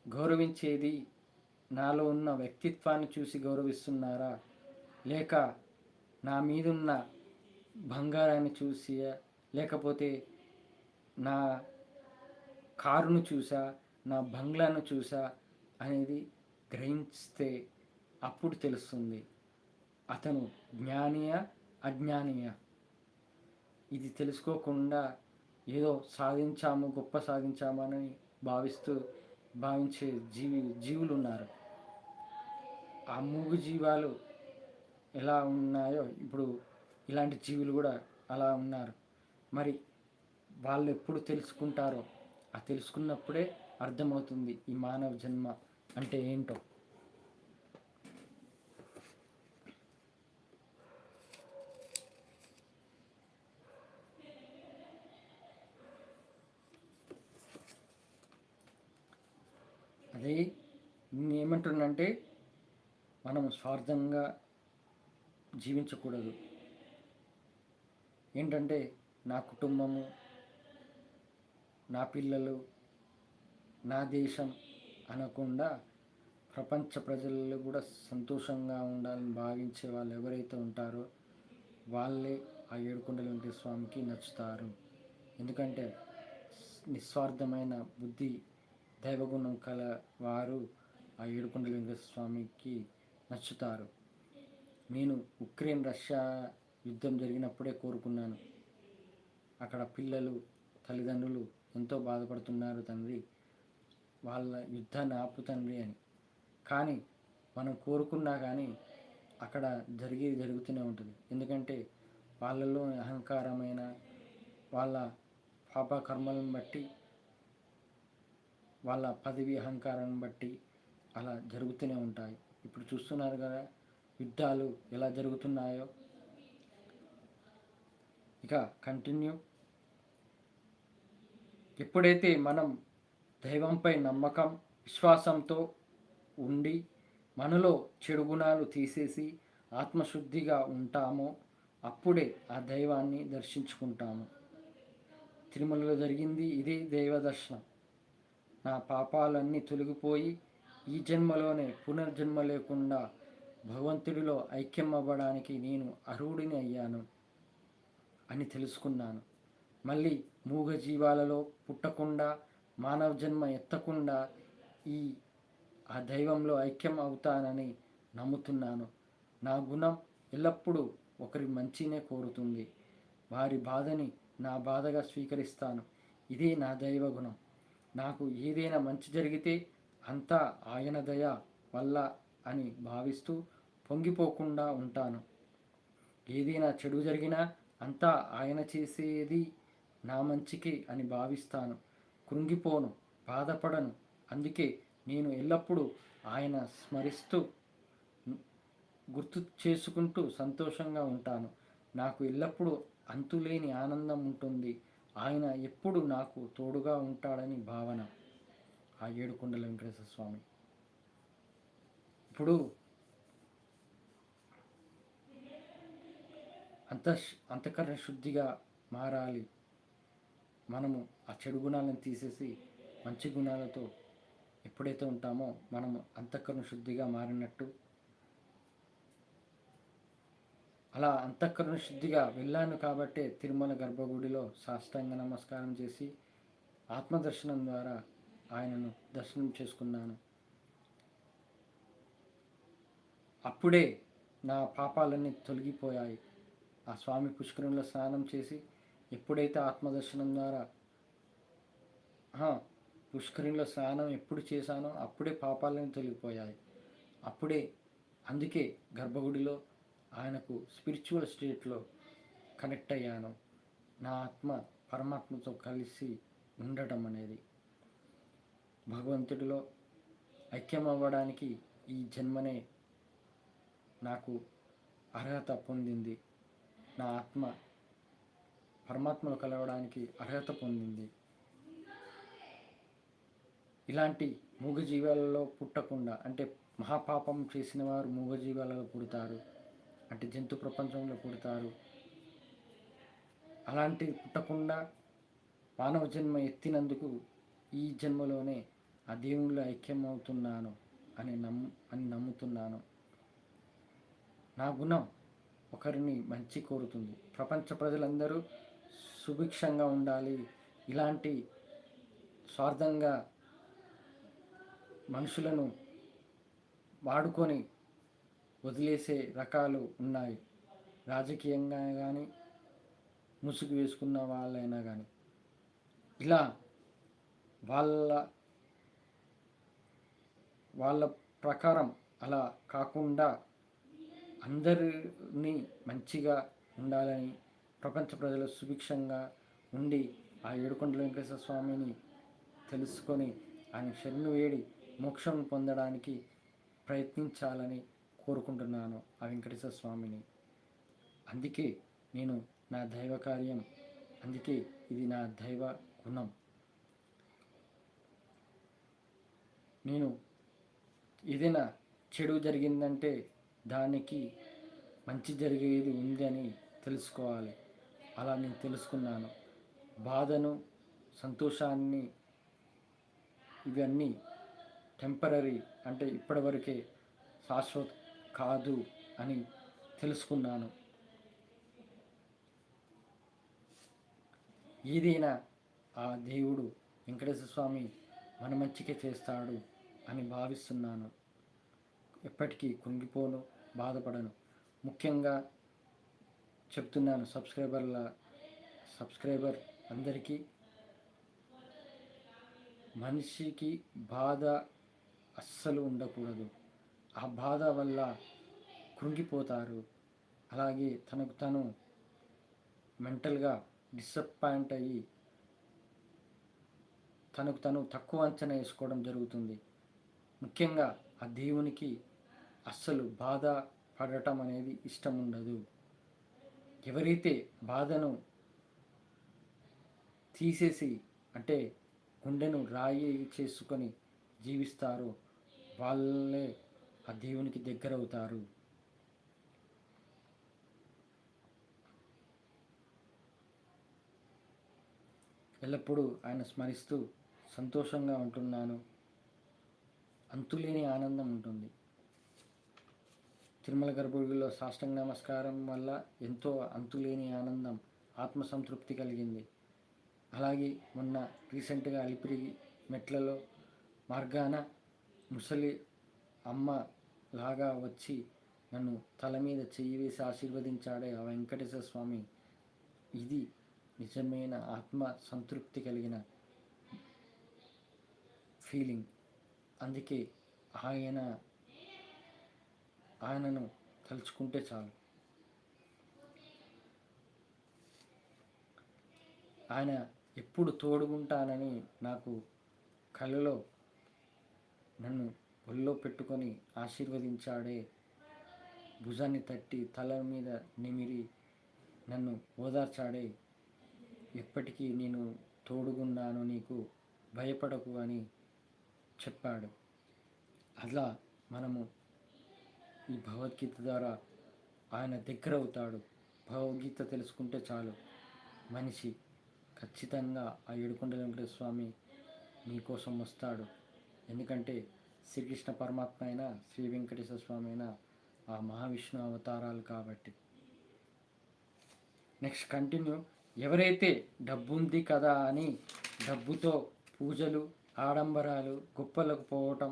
గౌరవించేది నాలో ఉన్న వ్యక్తిత్వాన్ని చూసి గౌరవిస్తున్నారా, లేక నా మీదున్న బంగారాన్ని చూసి, లేకపోతే నా కారును చూసా, నా బంగ్లాను చూసా అనేది గ్రహిస్తే అప్పుడు తెలుస్తుంది అతను జ్ఞానియా అజ్ఞానియా. ఇది తెలుసుకోకుండా ఏదో సాధించాము, గొప్ప సాధించామని భావించే జీవులు ఉన్నారు. ఆ మూగు జీవాలు ఎలా ఉన్నాయో ఇప్పుడు ఇలాంటి జీవులు కూడా అలా ఉన్నారు. మరి వాళ్ళు ఎప్పుడు తెలుసుకుంటారో, ఆ తెలుసుకున్నప్పుడే అర్థమవుతుంది ఈ మానవ జన్మ అంటే ఏంటో. అదే నేనేమంటున్నానంటే, మనం స్వార్థంగా జీవించకూడదు. ఏంటంటే నా కుటుంబము, నా పిల్లలు, నా దేశం అనకుండా ప్రపంచ ప్రజలు కూడా సంతోషంగా ఉండాలని భావించే వాళ్ళు ఎవరైతే ఉంటారో వాళ్ళే ఆ ఏడుకొండల వెంకటేశ్వర స్వామికి నచ్చుతారు. ఎందుకంటే నిస్వార్థమైన బుద్ధి, దైవగుణం కల వారు ఆ ఏడుకొండల వెంకటేశ్వర స్వామికి నచ్చుతారు. నేను ఉక్రెయిన్ రష్యా యుద్ధం జరిగినప్పుడే కోరుకున్నాను, అక్కడ పిల్లలు, తల్లిదండ్రులు ఎంతో బాధపడుతున్నారు తండ్రి, వాళ్ళ యుద్ధాన్ని ఆపు తండ్రి అని. కానీ మనం కోరుకున్నా కానీ అక్కడ జరుగుతూనే ఉంటుంది. ఎందుకంటే వాళ్ళలో అహంకారమైన వాళ్ళ పాపకర్మలను బట్టి, వాళ్ళ పదవి అహంకారాన్ని బట్టి అలా జరుగుతూనే ఉంటాయి. ఇప్పుడు చూస్తున్నారు కదా యుద్ధాలు ఎలా జరుగుతున్నాయో. ఇక కంటిన్యూ. ఎప్పుడైతే మనం దైవంపై నమ్మకం, విశ్వాసంతో ఉండి మనలో చెడు గుణాలు తీసేసి ఆత్మశుద్ధిగా ఉంటామో అప్పుడే ఆ దైవాన్ని దర్శించుకుంటాము. తిరుమలలో జరిగింది ఇదే దైవ దర్శనం. నా పాపాలన్నీ తొలగిపోయి ఈ జన్మలోనే పునర్జన్మ లేకుండా భగవంతుడిలో ఐక్యం అవ్వడానికి నేను అర్హుడిని అయ్యాను అని తెలుసుకున్నాను. మళ్ళీ మూగ జీవాలలో పుట్టకుండా మానవ జన్మ ఎత్తకుండా ఈ ఆ దైవంలో ఐక్యం అవుతానని నమ్ముతున్నాను. నా గుణం ఎల్లప్పుడూ ఒకరి మంచినే కోరుతుంది. వారి బాధని నా బాధగా స్వీకరిస్తాను. ఇదే నా దైవ గుణం. నాకు ఏదైనా మంచి జరిగితే అంతా ఆయన దయ వల్ల అని భావిస్తూ పొంగిపోకుండా ఉంటాను. ఏదైనా చెడు జరిగినా అంతా ఆయన చేసేది నా మంచికి అని భావిస్తాను. కృంగిపోను, బాధపడను. అందుకే నేను ఎల్లప్పుడూ ఆయన స్మరిస్తూ గుర్తు చేసుకుంటూ సంతోషంగా ఉంటాను. నాకు ఎల్లప్పుడూ అంతులేని ఆనందం ఉంటుంది. ఆయన ఎప్పుడు నాకు తోడుగా ఉంటాడని భావన. ఆ ఏడుకొండల వెంకటేశ్వర స్వామి. ఇప్పుడు అంతఃకరణ శుద్ధిగా మారాలి. మనము ఆ చెడు గుణాలను తీసేసి మంచి గుణాలతో ఎప్పుడైతే ఉంటామో మనము అంతఃకరణ శుద్ధిగా మారినట్టు. అలా అంతఃకరణ శుద్ధిగా వెళ్ళాను కాబట్టే తిరుమల గర్భగుడిలో సాష్టాంగ నమస్కారం చేసి ఆత్మదర్శనం ద్వారా ఆయనను దర్శనం చేసుకున్నాను. అప్పుడే నా పాపాలన్నీ తొలగిపోయాయి. ఆ స్వామి పుష్కరంలో స్నానం చేసి ఎప్పుడైతే ఆత్మదర్శనం ద్వారా పుష్కరంలో స్నానం ఎప్పుడు చేశానో అప్పుడే పాపాలన్నీ తొలగిపోయాయి. అప్పుడే అందుకే గర్భగుడిలో ఆయనకు స్పిరిచువల్ స్టేట్లో కనెక్ట్ అయ్యాను. నా ఆత్మ పరమాత్మతో కలిసి ఉండటం అనేది భగవంతుడిలో ఐక్యం అవ్వడానికి ఈ జన్మనే నాకు అర్హత పొందింది. నా ఆత్మ పరమాత్మలో కలవడానికి అర్హత పొందింది. ఇలాంటి మూగజీవాలలో పుట్టకుండా, అంటే మహాపాపం చేసిన వారు మూగజీవాలలో పుడతారు, అంటే జంతు ప్రపంచంలో పుడతారు. అలాంటి పుట్టకుండా మానవ జన్మ ఎత్తినందుకు ఈ జన్మలోనే ఆ దేవునిలో ఐక్యం అవుతున్నాను అని నమ్ముతున్నాను. నా గుణం ఒకరిని మంచి కోరుతుంది. ప్రపంచ ప్రజలందరూ సుభిక్షంగా ఉండాలి. ఇలాంటి స్వార్థంగా మనుషులను వాడుకొని వదిలేసే రకాలు ఉన్నాయి. రాజకీయంగా కానీ, ముసుగు వేసుకున్న వాళ్ళైనా కానీ, ఇలా వాళ్ళ ప్రకారం అలా కాకుండా అందరినీ మంచిగా ఉండాలని, ప్రపంచ ప్రజలు సుభిక్షంగా ఉండి ఆ ఏడుకొండల వెంకటేశ్వర స్వామిని తెలుసుకొని ఆయన శరణు వేడి మోక్షం పొందడానికి ప్రయత్నించాలని కోరుకుంటున్నాను ఆ వెంకటేశ్వర స్వామిని. అందుకే నేను నా దైవ కార్యం, అందుకే ఇది నా దైవ గుణం. నేను ఏదైనా చెడు జరిగిందంటే దానికి మంచి జరిగేది ఉంది అని తెలుసుకోవాలి. అలా నేను తెలుసుకున్నాను. బాధను, సంతోషాన్ని ఇవన్నీ టెంపరీ, అంటే ఇప్పటివరకే, శాశ్వత కాదు అని తెలుసుకున్నాను. ఏదైనా ఆ దేవుడు వెంకటేశ్వర స్వామి మన మంచికే చేస్తాడు అని భావిస్తున్నాను. ఎప్పటికీ కృంగిపోను, బాధపడను. ముఖ్యంగా చెప్తున్నాను సబ్స్క్రైబర్ అందరికీ, మనిషికి బాధ అస్సలు ఉండకూడదు. ఆ బాధ వల్ల కృంగిపోతారు. అలాగే తనకు తను మెంటల్గా డిసప్పాయింట్ అయ్యి తనకు తను తక్కువ అంచనా వేసుకోవడం జరుగుతుంది. ముఖ్యంగా ఆ దేవునికి అస్సలు బాధ పడటం అనేది ఇష్టం ఉండదు. ఎవరైతే బాధను తీసేసి, అంటే గుండెను రాయి చేసుకొని జీవిస్తారో వాళ్ళే ఆ దేవునికి దగ్గర అవుతారు. ఎల్లప్పుడూ ఆయన స్మరిస్తూ సంతోషంగా ఉంటున్నాను. అంతులేని ఆనందం ఉంటుంది. తిరుమల గర్భగుడిలో సాష్టాంగ నమస్కారం వల్ల ఎంతో అంతులేని ఆనందం, ఆత్మసంతృప్తి కలిగింది. అలాగే మొన్న రీసెంట్గా అలిపిరి మెట్లలో మార్గాన ముసలి అమ్మ లాగా వచ్చి నన్ను తల మీద చెయ్యి వేసి ఆశీర్వదించాడే ఆ వెంకటేశ్వర స్వామి. ఇది నిజమైన ఆత్మ సంతృప్తి కలిగిన ఫీలింగ్. అందుకే ఆయనను తలుచుకుంటే చాలు. ఆయన ఎప్పుడు తోడుగుంటానని నాకు కళ్ళలో నన్ను ఒళ్ళో పెట్టుకొని ఆశీర్వదించాడే, భుజాన్ని తట్టి తల మీద నిమిరి నన్ను ఓదార్చాడే, ఎప్పటికీ నేను తోడుగున్నాను, నీకు భయపడకు అని చెప్పాడు. అలా మనము ఈ భగవద్గీత ద్వారా ఆయన దగ్గర అవుతాడు. భగవద్గీత తెలుసుకుంటే చాలు మనిషి ఖచ్చితంగా ఆ ఏడుకొండల వెంకటేశ్వర స్వామి మీకోసం వస్తాడు. ఎందుకంటే శ్రీకృష్ణ పరమాత్మ అయినా శ్రీ వెంకటేశ్వర స్వామి అయినా ఆ మహావిష్ణు అవతారాలు కాబట్టి. Next continue. ఎవరైతే డబ్బు ఉంది కదా అని డబ్బుతో పూజలు, ఆడంబరాలు, గొప్పలకు పోవటం,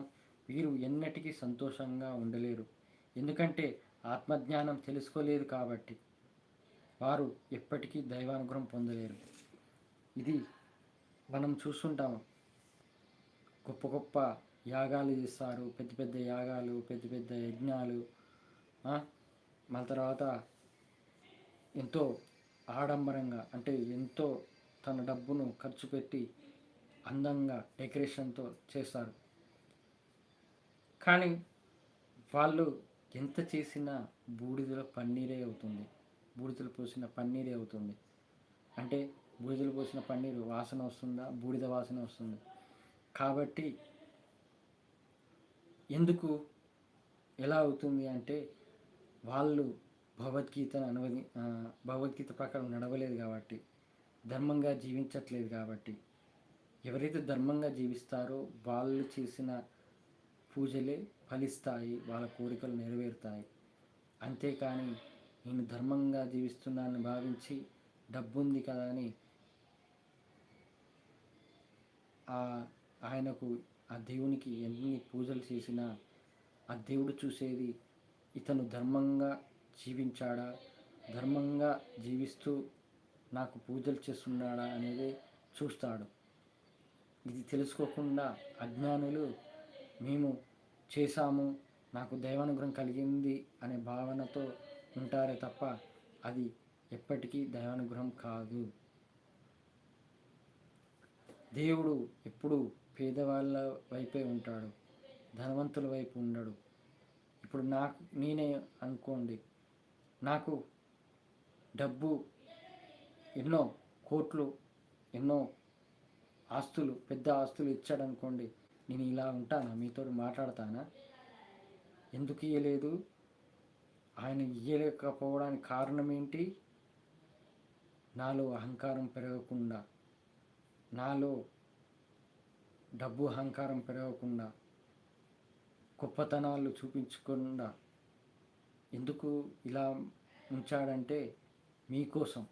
వీరు ఎన్నటికీ సంతోషంగా ఉండలేరు. ఎందుకంటే ఆత్మజ్ఞానం తెలుసుకోలేదు కాబట్టి వారు ఎప్పటికీ దైవానుగ్రహం పొందలేరు. ఇది మనం చూస్తుంటాము. గొప్ప గొప్ప యాగాలు చేస్తారు, పెద్ద పెద్ద యాగాలు, పెద్ద పెద్ద యజ్ఞాలు. మళ్ళీ తర్వాత ఎంతో ఆడంబరంగా, అంటే ఎంతో తన డబ్బును ఖర్చు పెట్టి అందంగా డెకరేషన్తో చేస్తారు. కానీ వాళ్ళు ఎంత చేసినా బూడిదలో పన్నీరే అవుతుంది. బూడిదలు పోసిన పన్నీరే అవుతుంది. అంటే బూడిదలు పోసిన పన్నీరు వాసన వస్తుందా? బూడిద వాసన వస్తుంది. కాబట్టి ఎందుకు ఎలా అవుతుంది అంటే వాళ్ళు భగవద్గీత ప్రకారం నడవలేదు కాబట్టి, ధర్మంగా జీవించట్లేదు కాబట్టి. ఎవరైతే ధర్మంగా జీవిస్తారో వాళ్ళు చేసిన పూజలే ఫలిస్తాయి, వాళ్ళ కోరికలు నెరవేరుతాయి. అంతేకాని నేను ధర్మంగా జీవిస్తున్నానని భావించి డబ్బు ఉంది కదా అని ఆయనకు, ఆ దేవునికి ఎన్ని పూజలు చేసినా ఆ దేవుడు చూసేది ఇతను ధర్మంగా జీవించాడా, ధర్మంగా జీవిస్తూ నాకు పూజలు చేస్తున్నాడా అనేది చూస్తాడు. ఇది తెలుసుకోకుండా అజ్ఞానులు మేము చేశాము, నాకు దైవానుగ్రహం కలిగింది అనే భావనతో ఉంటారే తప్ప అది ఎప్పటికీ దైవానుగ్రహం కాదు. దేవుడు ఎప్పుడు పేదవాళ్ళ వైపే ఉంటాడు, ధనవంతుల వైపు ఉండడు. ఇప్పుడు నేనే అనుకోండి, నాకు డబ్బు, ఎన్నో కోట్లు, ఎన్నో ఆస్తులు, పెద్ద ఆస్తులు ఇచ్చాడు అనుకోండి, నేను ఇలా ఉంటానా? మీతో మాట్లాడతానా? ఎందుకు ఇయ్యలేదు? ఆయన ఇయ్యలేకపోవడానికి కారణం ఏంటి? నాలో అహంకారం పెరగకుండా, నాలో డబ్బు అహంకారం పెరగకుండా, గొప్పతనాలు చూపించకుండా ఎందుకు ఇలా ఉంచాడంటే మీకోసం,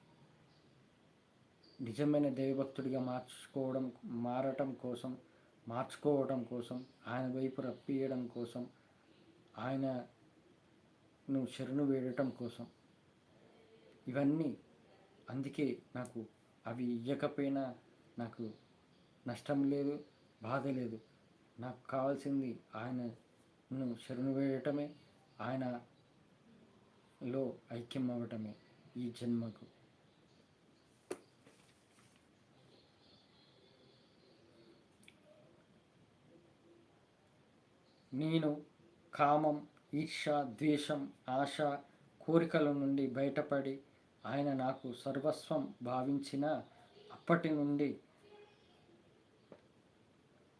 నిజమైన దైవభక్తుడిగా మార్చుకోవడం కోసం, ఆయన వైపు రప్పియడం కోసం, ఆయనను శరణు వేడటం కోసం. ఇవన్నీ అందుకే నాకు అవి ఇవ్వకపోయినా నాకు నష్టం లేదు, బాధ లేదు. నాకు కావాల్సింది ఆయనను శరణు వేయటమే, ఆయనలో ఐక్యం అవ్వటమే ఈ జన్మకు. నేను కామం, ఈర్ష, ద్వేషం, ఆశ, కోరికల నుండి బయటపడి ఆయన నాకు సర్వస్వం భావించిన అప్పటి నుండి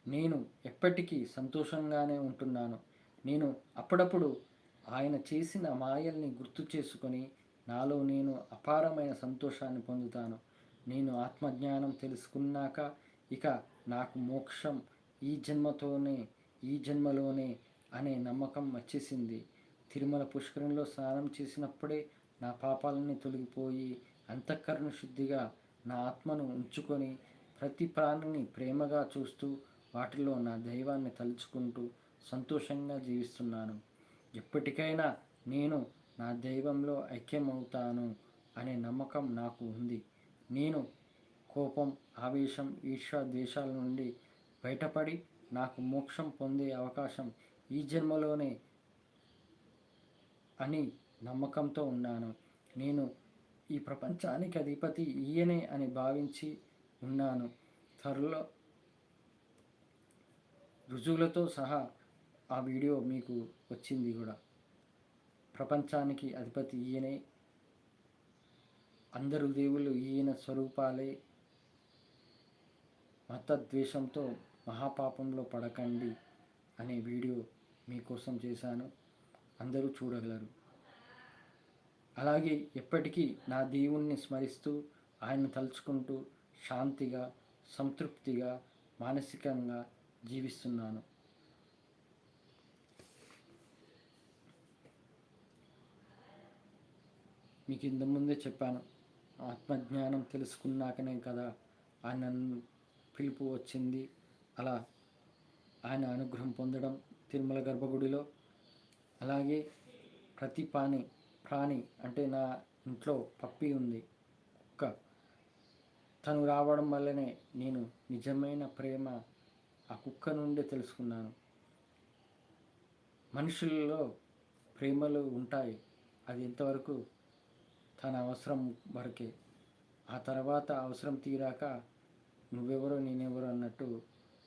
నేను ఎప్పటికీ సంతోషంగానే ఉంటున్నాను. నేను అప్పుడప్పుడు ఆయన చేసిన మాయల్ని గుర్తు చేసుకొని నాలో నేను అపారమైన సంతోషాన్ని పొందుతాను. నేను ఆత్మజ్ఞానం తెలుసుకున్నాక ఇక నాకు మోక్షం ఈ జన్మలోనే అనే నమ్మకం వచ్చేసింది. తిరుమల పుష్కరంలో స్నానం చేసినప్పుడే నా పాపాలన్నీ తొలగిపోయి అంతఃకరణ శుద్ధిగా నా ఆత్మను ఉంచుకొని ప్రతి ప్రాణిని ప్రేమగా చూస్తూ వాటిలో నా దైవాన్ని తలుచుకుంటూ సంతోషంగా జీవిస్తున్నాను. ఎప్పటికైనా నేను నా దైవంలో ఐక్యమవుతాను అనే నమ్మకం నాకు ఉంది. నేను కోపం, ఆవేశం, ఈర్ష్య, ద్వేషాల నుండి బయటపడి నాకు మోక్షం పొందే అవకాశం ఈ జన్మలోనే అని నమ్మకంతో ఉన్నాను. నేను ఈ ప్రపంచానికి అధిపతి ఈయనే అని భావించి ఉన్నాను. త్వరలో రుజువులతో సహా ఆ వీడియో మీకు వచ్చింది కూడా. ప్రపంచానికి అధిపతి ఈయనే, అందరు దేవుళ్ళు ఈయన స్వరూపాలే, మతద్వేషంతో మహాపాపంలో పడకండి అనే వీడియో మీకోసం చేశాను. అందరూ చూడగలరు. అలాగే ఎప్పటికీ నా దేవుణ్ణి స్మరిస్తూ ఆయన్ని తలుచుకుంటూ శాంతిగా, సంతృప్తిగా, మానసికంగా జీవిస్తున్నాను. మీకు ఇంతకుముందే చెప్పాను, ఆత్మజ్ఞానం తెలుసుకున్నాకనే కదా ఆయన పిలుపు వచ్చింది. అలా ఆయన అనుగ్రహం పొందడం తిరుమల గర్భగుడిలో. అలాగే ప్రతి ప్రాణి అంటే నా ఇంట్లో పప్పి ఉంది, కుక్క. తను రావడం వల్లనే నేను నిజమైన ప్రేమ ఆ కుక్క నుండి తెలుసుకున్నాను. మనుషుల్లో ప్రేమలు ఉంటాయి, అది ఎంతవరకు తన అవసరం వరకే. ఆ తర్వాత అవసరం తీరాక నువ్వెవరో నేనెవరో అన్నట్టు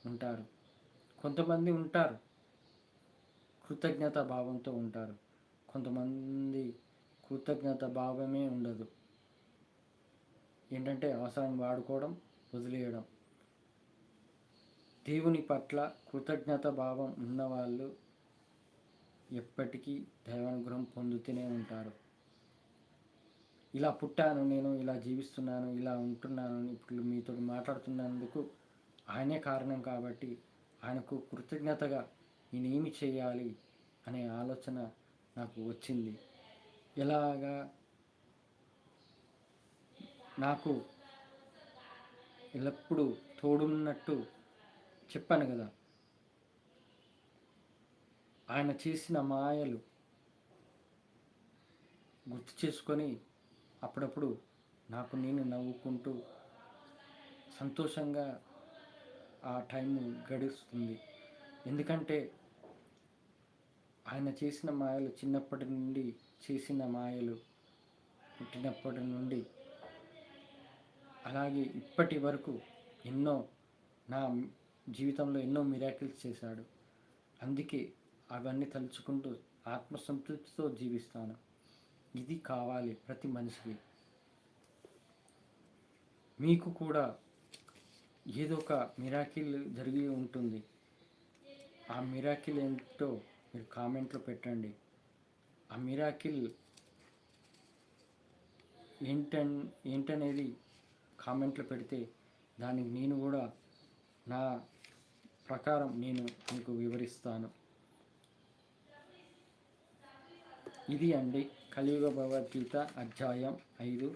ఉంటారు. కొంతమంది ఉంటారు కృతజ్ఞత భావంతో ఉంటారు, కొంతమంది కృతజ్ఞత భావమే ఉండదు. ఏంటంటే అవసరం వాడుకోవడం, వదిలేయడం. దేవుని పట్ల కృతజ్ఞత భావం ఉన్నవాళ్ళు ఎప్పటికీ దైవానుగ్రహం పొందుతూనే ఉంటారు. ఇలా పుట్టాను నేను, ఇలా జీవిస్తున్నాను, ఇలా ఉంటున్నాను, ఇప్పుడు మీతో మాట్లాడుతున్నందుకు ఆయనే కారణం. కాబట్టి ఆయనకు కృతజ్ఞతగా నేనేమి చేయాలి అనే ఆలోచన నాకు వచ్చింది. ఎలాగా నాకు ఎల్లప్పుడూ తోడున్నట్టు చెప్పాను కదా, ఆయన చేసిన మాయలు గుర్తు చేసుకొని అప్పుడప్పుడు నాకు నేను నవ్వుకుంటూ సంతోషంగా ఆ టైం గడుస్తుంది. ఎందుకంటే ఆయన చేసిన మాయలు చిన్నప్పటి నుండి చేసిన మాయలు, పుట్టినప్పటి నుండి అలాగే ఇప్పటి వరకు ఎన్నో నా జీవితంలో ఎన్నో మిరాకిల్స్ చేశాడు. అందుకే అవన్నీ తలుచుకుంటూ ఆత్మసంతృప్తితో జీవిస్తాను. ఇది కావాలి ప్రతి మనిషికి. మీకు కూడా ఏదో ఒక మిరాకిల్ జరిగి ఉంటుంది. ఆ మిరాకిల్ ఏంటో మీరు కామెంట్లో పెట్టండి. ఆ మిరాకిల్ ఏంటనేది కామెంట్లో పెడితే దానికి నేను కూడా నా ప్రకారం నేను మీకు వివరిస్తాను. ఇది అండి కలియుగ భగవద్గీత అధ్యాయం 5.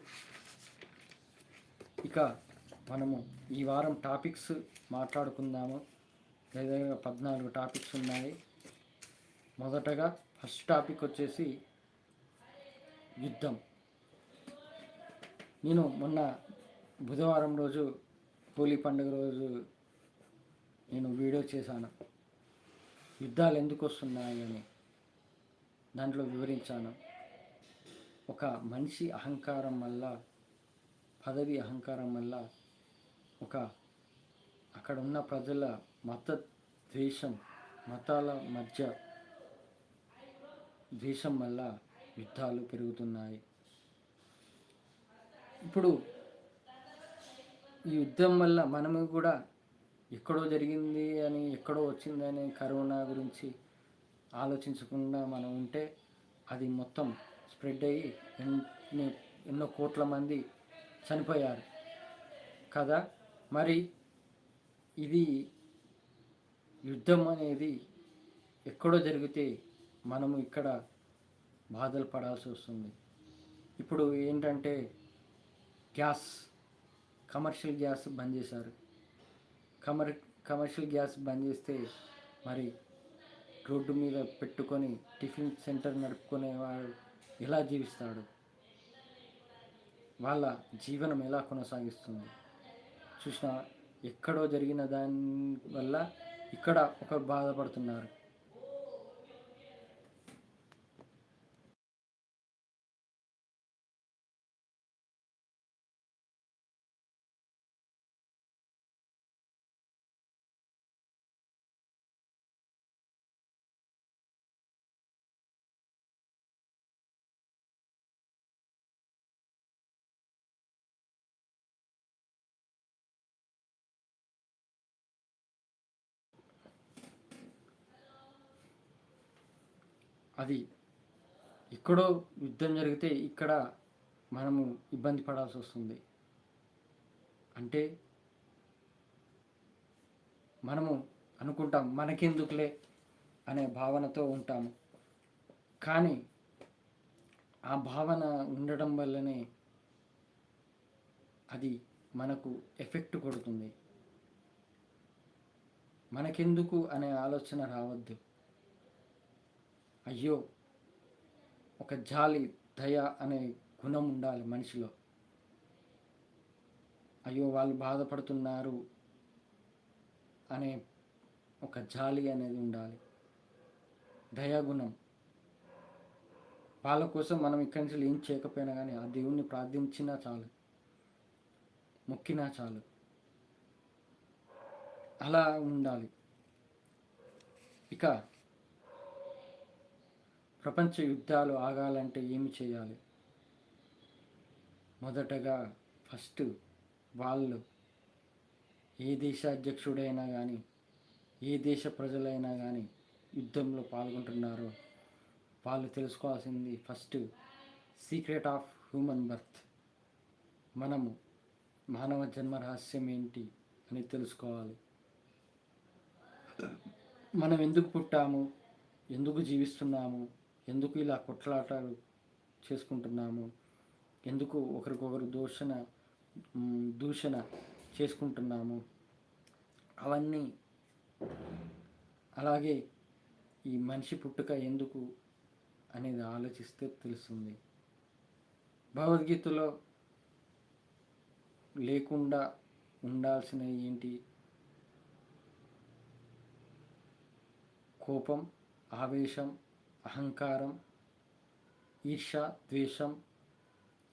ఇక మనము ఈ వారం టాపిక్స్ మాట్లాడుకుందాము. లేదా 14 టాపిక్స్ ఉన్నాయి. మొదటగా ఫస్ట్ టాపిక్ వచ్చేసి యుద్ధం. నేను మొన్న బుధవారం రోజు, హోలీ పండుగ రోజు నేను వీడియో చేశాను, యుద్ధాలు ఎందుకు వస్తున్నాయి అని. దాంట్లో వివరించాను. ఒక మనిషి అహంకారం వల్ల, పదవి అహంకారం వల్ల, అక్కడ ఉన్న ప్రజల మత ద్వేషం, మతాల మధ్య ద్వేషం వల్ల యుద్ధాలు పెరుగుతున్నాయి. ఇప్పుడు ఈ యుద్ధం వల్ల మనము కూడా ఎక్కడో జరిగింది అని, ఎక్కడో వచ్చిందని కరోనా గురించి ఆలోచించకుండా మనం ఉంటే అది మొత్తం స్ప్రెడ్ అయ్యి ఎన్నో కోట్ల మంది చనిపోయారు. కదా. మరి ఇది యుద్ధం అనేది ఎక్కడో జరిగితే మనము ఇక్కడ బాధలు పడాల్సి వస్తుంది. ఇప్పుడు ఏంటంటే గ్యాస్, కమర్షియల్ గ్యాస్ బంద్ చేశారు. కమర్ కమర్షియల్ గ్యాస్ బంద్ చేస్తే మరి రోడ్డు మీద పెట్టుకొని టిఫిన్ సెంటర్ నడుపుకునేవాడు ఎలా జీవిస్తాడు? వాళ్ళ జీవనం ఎలా కొనసాగిస్తుంది? చూసిన ఎక్కడో జరిగిన దాని వల్ల ఇక్కడ ఒకరు బాధపడుతున్నారు. అది ఎక్కడో యుద్ధం జరిగితే ఇక్కడ మనము ఇబ్బంది పడాల్సి వస్తుంది. అంటే మనము అనుకుంటాం మనకెందుకులే అనే భావనతో ఉంటాము. కానీ ఆ భావన ఉండడం వల్లనే అది మనకు ఎఫెక్ట్ కొడుతుంది. మనకెందుకు అనే ఆలోచన రావద్దు. అయ్యో, ఒక జాలి, దయ అనే గుణం ఉండాలి మనిషిలో. అయ్యో వాళ్ళు బాధపడుతున్నారు అనే ఒక జాలి అనేది ఉండాలి, దయాగుణం. వాళ్ళ కోసం మనం ఇక్కడి నుంచి ఏం చేయకపోయినా కానీ ఆ దేవుణ్ణి ప్రార్థించినా చాలు, మొక్కినా చాలు, అలా ఉండాలి. ఇక ప్రపంచ యుద్ధాలు ఆగాలంటే ఏమి చేయాలి? మొదటగా ఫస్ట్ వాళ్ళు, ఏ దేశ అధ్యక్షుడైనా కానీ, ఏ దేశ ప్రజలైనా కానీ యుద్ధంలో పాల్గొంటున్నారో వాళ్ళు తెలుసుకోవాల్సింది first secret of human birth. మనము మానవ జన్మ రహస్యం ఏంటి అని తెలుసుకోవాలి. మనం ఎందుకు పుట్టాము, ఎందుకు జీవిస్తున్నాము, ఎందుకు ఇలా కొట్లాటలు చేసుకుంటున్నాము, ఎందుకు ఒకరికొకరు దూషణ చేసుకుంటున్నాము, అవన్నీ. అలాగే ఈ మనిషి పుట్టుక ఎందుకు అనేది ఆలోచిస్తే తెలుస్తుంది. భగవద్గీతలో లేకుండా ఉండాల్సిన ఏంటి? కోపం, ఆవేశం, అహంకారం, ఈర్ష, ద్వేషం,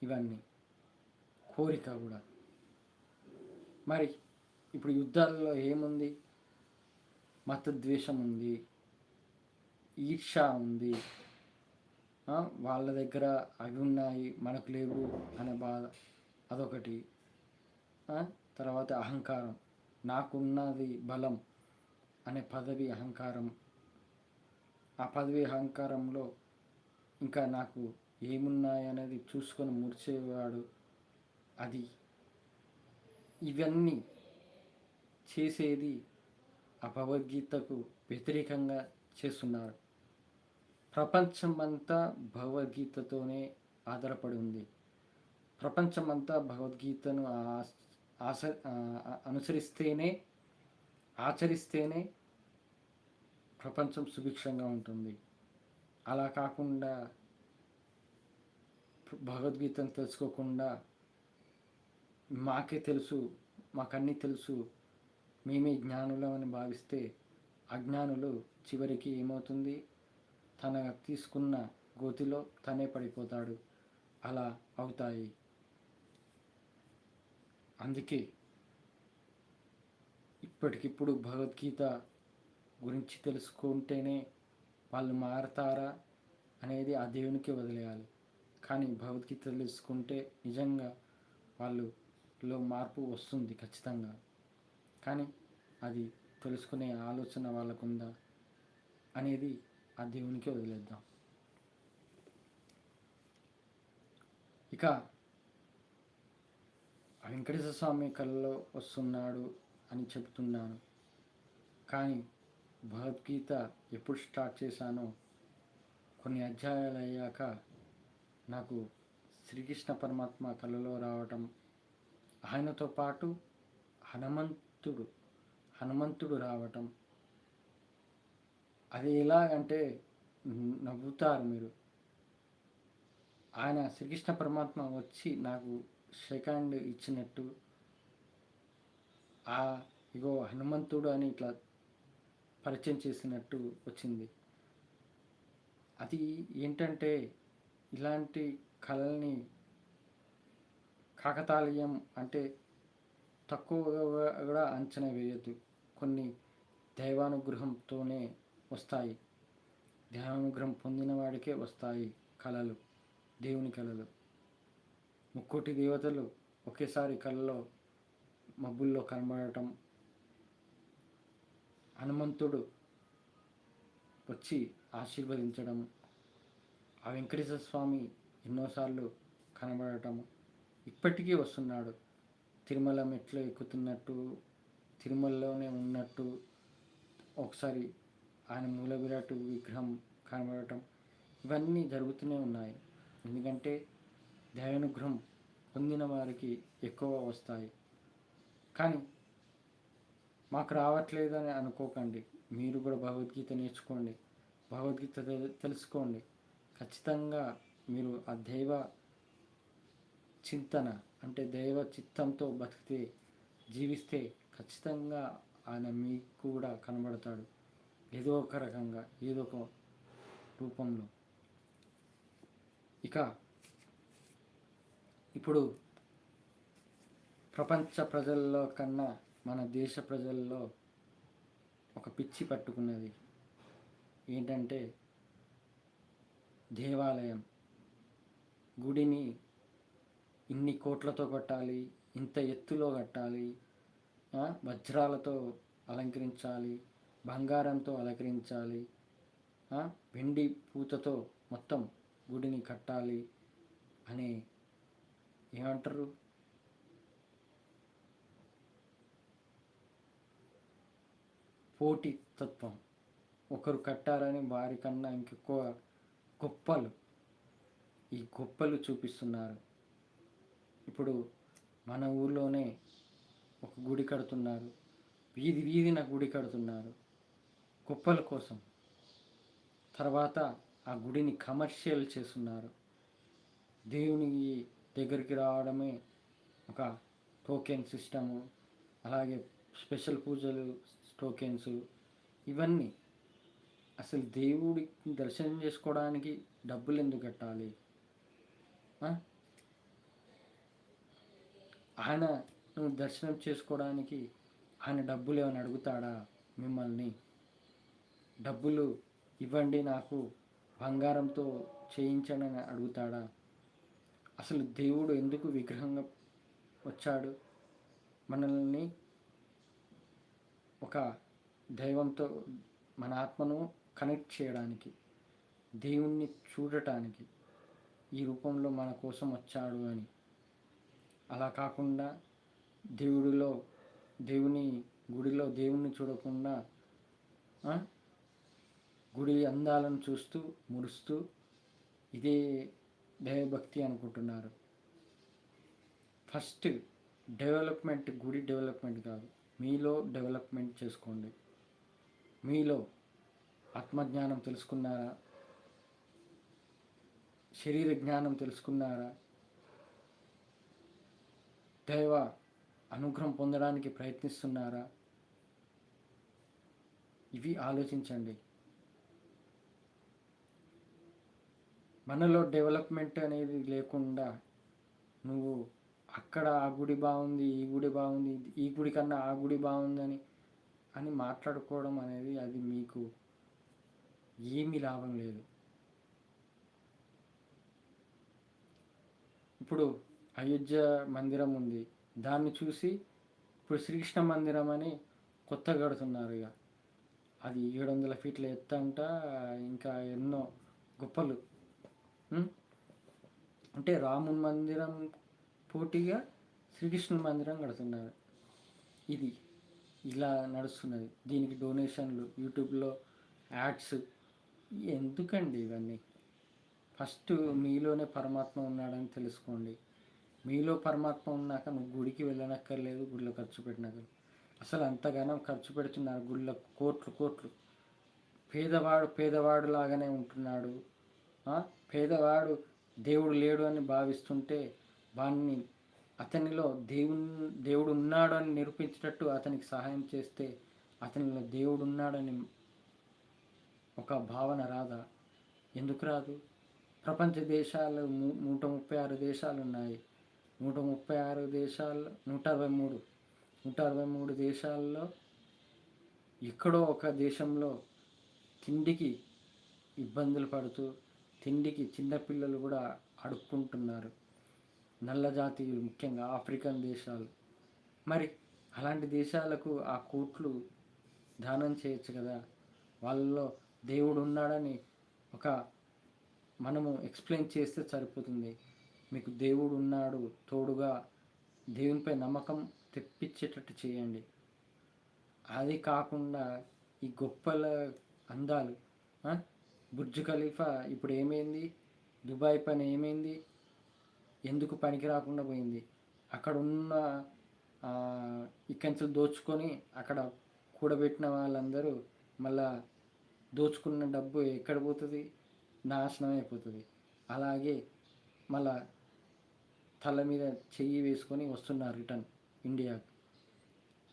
ఇవన్నీ. కోరిక కూడా. మరి ఇప్పుడు యుద్ధాల్లో ఏముంది? మతద్వేషం ఉంది, ఈర్ష ఉంది, వాళ్ళ దగ్గర అవి ఉన్నాయి మనకు లేవు అనే బాధ, అదొకటి. తర్వాత అహంకారం, నాకున్నది బలం అనే పదవి అహంకారం. ఆ పదవి అహంకారంలో ఇంకా నాకు ఏమున్నాయి అనేది చూసుకొని మురిచేవాడు, అది. ఇవన్నీ చేసేది ఆ భగవద్గీతకు వ్యతిరేకంగా చేస్తున్నారు. ప్రపంచమంతా భగవద్గీతతోనే ఆధారపడి ఉంది. ప్రపంచమంతా భగవద్గీతను అనుసరిస్తేనే, ఆచరిస్తేనే ప్రపంచం సుభిక్షంగా ఉంటుంది. అలా కాకుండా భగవద్గీతను తెలుసుకోకుండా మాకే తెలుసు, మాకన్నీ తెలుసు, మేమే జ్ఞానులమని భావిస్తే అజ్ఞానులు చివరికి ఏమవుతుంది? తన తీసుకున్న గోతిలో తనే పడిపోతాడు. అలా అవుతాయి. అందుకే ఇప్పటికిప్పుడు భగవద్గీత గురించి తెలుసుకుంటేనే వాళ్ళు మారతారా అనేది ఆ దేవునికి వదిలేయాలి. కానీ భగవద్గీత తెలుసుకుంటే నిజంగా వాళ్ళలో మార్పు వస్తుంది ఖచ్చితంగా. కానీ అది తెలుసుకునే ఆలోచన వాళ్ళకుందా అనేది ఆ దేవునికి వదిలేద్దాం. ఇక ఆ వెంకటేశ్వర స్వామి కళలో వస్తున్నాడు అని చెప్తున్నాను. కానీ భగవద్గీత ఎప్పుడు స్టార్ట్ చేశానో కొన్ని అధ్యాయాలు అయ్యాక నాకు శ్రీకృష్ణ పరమాత్మ కళలో రావటం, ఆయనతో పాటు హనుమంతుడు హనుమంతుడు రావటం. అది ఎలాగంటే నవ్వుతారు మీరు. ఆయన శ్రీకృష్ణ పరమాత్మ వచ్చి నాకు సెకండ్ ఇచ్చినట్టు, ఇగో హనుమంతుడు అని ఇట్లా పరిచయం చేసినట్టు వచ్చింది. అది ఏంటంటే ఇలాంటి కళల్ని కాకతాళీయం అంటే తక్కువగా కూడా అంచనా వేయద్దు. కొన్ని దైవానుగ్రహంతోనే వస్తాయి. దైవానుగ్రహం పొందిన వాడికే వస్తాయి కళలు, దేవుని కళలు. 3 దేవతలు ఒకేసారి కళలో మబ్బుల్లో కనబడటం, హనుమంతుడు వచ్చి ఆశీర్వదించడం, ఆ వెంకటేశ్వర స్వామి ఎన్నోసార్లు కనబడటం, ఇప్పటికీ వస్తున్నాడు. తిరుమల మెట్లు ఎక్కుతున్నట్టు, తిరుమలలోనే ఉన్నట్టు, ఒకసారి ఆయన మూల విరాట్ విగ్రహం కనబడటం, ఇవన్నీ జరుగుతూనే ఉన్నాయి. ఎందుకంటే దైవానుగ్రహం పొందిన వారికి ఎక్కువ వస్తాయి. కానీ మాకు రావట్లేదని అనుకోకండి. మీరు కూడా భగవద్గీత నేర్చుకోండి, భగవద్గీత తెలుసుకోండి. ఖచ్చితంగా మీరు ఆ దైవ చింతన అంటే దైవ చిత్తంతో బతికితే, జీవిస్తే ఖచ్చితంగా ఆయన మీకు కూడా కనబడతాడు. ఏదో ఒక రకంగా, ఏదో ఒక రూపంలో. ఇక ఇప్పుడు ప్రపంచ ప్రజల్లో కన్నా మన దేశ ప్రజల్లో ఒక పిచ్చి పట్టుకున్నది. ఏంటంటే దేవాలయం, గుడిని ఇన్ని కోట్లతో కట్టాలి, ఇంత ఎత్తులో కట్టాలి, వజ్రాలతో అలంకరించాలి, బంగారంతో అలంకరించాలి, వెండి పూతతో మొత్తం గుడిని కట్టాలి అనే ఏమంటారు, పోటీ తత్వం. ఒకరు కట్టారని వారికన్నా ఇంకెక్కువ గొప్పలు, ఈ గొప్పలు చూపిస్తున్నారు. ఇప్పుడు మన ఊర్లోనే ఒక గుడి కడుతున్నారు, వీధి వీధిన గుడి కడుతున్నారు గొప్పల కోసం. తర్వాత ఆ గుడిని కమర్షియల్ చేస్తున్నారు. దేవుని దగ్గరికి రావడమే ఒక టోకెన్ సిస్టము, అలాగే స్పెషల్ పూజలు, టోకెన్స్, ఇవన్నీ. అసలు దేవుడి దర్శనం చేసుకోవడానికి డబ్బులు ఎందుకు కట్టాలి? ఆయన దర్శనం చేసుకోవడానికి ఆయన డబ్బులు ఏమైనా అడుగుతాడా మిమ్మల్ని? డబ్బులు ఇవ్వండి, నాకు బంగారంతో చేయించండి అని అడుగుతాడా? అసలు దేవుడు ఎందుకు విగ్రహంగా వచ్చాడు? మనల్ని ఒక దైవంతో మన ఆత్మను కనెక్ట్ చేయడానికి, దేవుణ్ణి చూడటానికి ఈ రూపంలో మన కోసం వచ్చాడు అని. అలా కాకుండా గుడిలో దేవుణ్ణి చూడకుండా గుడి అందాలను చూస్తూ మురుస్తూ ఇదే దైవభక్తి అనుకుంటున్నారు. ఫస్ట్ డెవలప్మెంట్ గుడి డెవలప్మెంట్ కాదు, మీలో డెవలప్మెంట్ చేసుకోండి. మీలో ఆత్మజ్ఞానం తెలుసుకున్నారా? శరీర జ్ఞానం తెలుసుకున్నారా? దైవ అనుగ్రహం పొందడానికి ప్రయత్నిస్తున్నారా? ఇవి ఆలోచించండి. మనలో డెవలప్మెంట్ అనేది లేకుండా నువ్వు అక్కడ ఆ గుడి బాగుంది, ఈ గుడి బాగుంది, ఈ గుడి కన్నా ఆ గుడి బాగుందని మాట్లాడుకోవడం అనేది అది మీకు ఏమీ లాభం లేదు. ఇప్పుడు అయోధ్య మందిరం ఉంది, దాన్ని చూసి ఇప్పుడు శ్రీకృష్ణ మందిరం అని కొత్త కడుతున్నారు. ఇక అది 700 ఫీట్ల ఎత్తంట, ఇంకా ఎన్నో గొప్పలు. అంటే రాముని మందిరం పోటీగా శ్రీకృష్ణ మందిరం కడుతున్నారు. ఇది ఇలా నడుస్తున్నది. దీనికి డొనేషన్లు, యూట్యూబ్లో యాడ్స్. ఎందుకండి ఇవన్నీ? ఫస్ట్ మీలోనే పరమాత్మ ఉన్నాడని తెలుసుకోండి. మీలో పరమాత్మ ఉన్నాక నువ్వు గుడికి వెళ్ళనక్కర్లేదు, గుడిలో ఖర్చు పెట్టినక్కర్లేదు. అసలు అంతగానం ఖర్చు పెడుతున్నారు గుళ్ళకు, కోట్లు కోట్లు. పేదవాడు పేదవాడు లాగానే ఉంటున్నాడు. పేదవాడు దేవుడు లేడు అని భావిస్తుంటే వాడిని, అతనిలో దేవుడు ఉన్నాడు అని నిరూపించేటట్టు అతనికి సహాయం చేస్తే అతనిలో దేవుడు ఉన్నాడని ఒక భావన రాదా? ఎందుకు రాదు? ప్రపంచ దేశాలు 136 దేశాలు ఉన్నాయి. 136 దేశాల్లో 163 దేశాల్లో ఎక్కడో ఒక దేశంలో తిండికి ఇబ్బందులు పడుతూ, తిండికి చిన్నపిల్లలు కూడా అడుక్కుంటున్నారు. నల్ల జాతీయులు, ముఖ్యంగా ఆఫ్రికన్ దేశాలు. మరి అలాంటి దేశాలకు ఆ కోట్లు దానం చేయొచ్చు కదా. వాళ్ళలో దేవుడు ఉన్నాడని మనము ఎక్స్ప్లెయిన్ చేస్తే సరిపోతుంది. మీకు దేవుడు ఉన్నాడు తోడుగా, దేవునిపై నమ్మకం తెప్పించేటట్టు చేయండి. అది కాకుండా ఈ గొప్పల అందాలు, బుర్జ్ ఖలీఫా ఇప్పుడు ఏమైంది? దుబాయ్ పని ఏమైంది? ఎందుకు పనికి రాకుండా పోయింది? అక్కడ ఉన్న ఇక్కడి నుంచి దోచుకొని అక్కడ కూడబెట్టిన వాళ్ళందరూ మళ్ళా దోచుకున్న డబ్బు ఎక్కడ పోతుంది? నాశనం అయిపోతుంది. అలాగే మళ్ళా తల మీద చెయ్యి వేసుకొని వస్తున్నారు రిటర్న్ ఇండియాకి.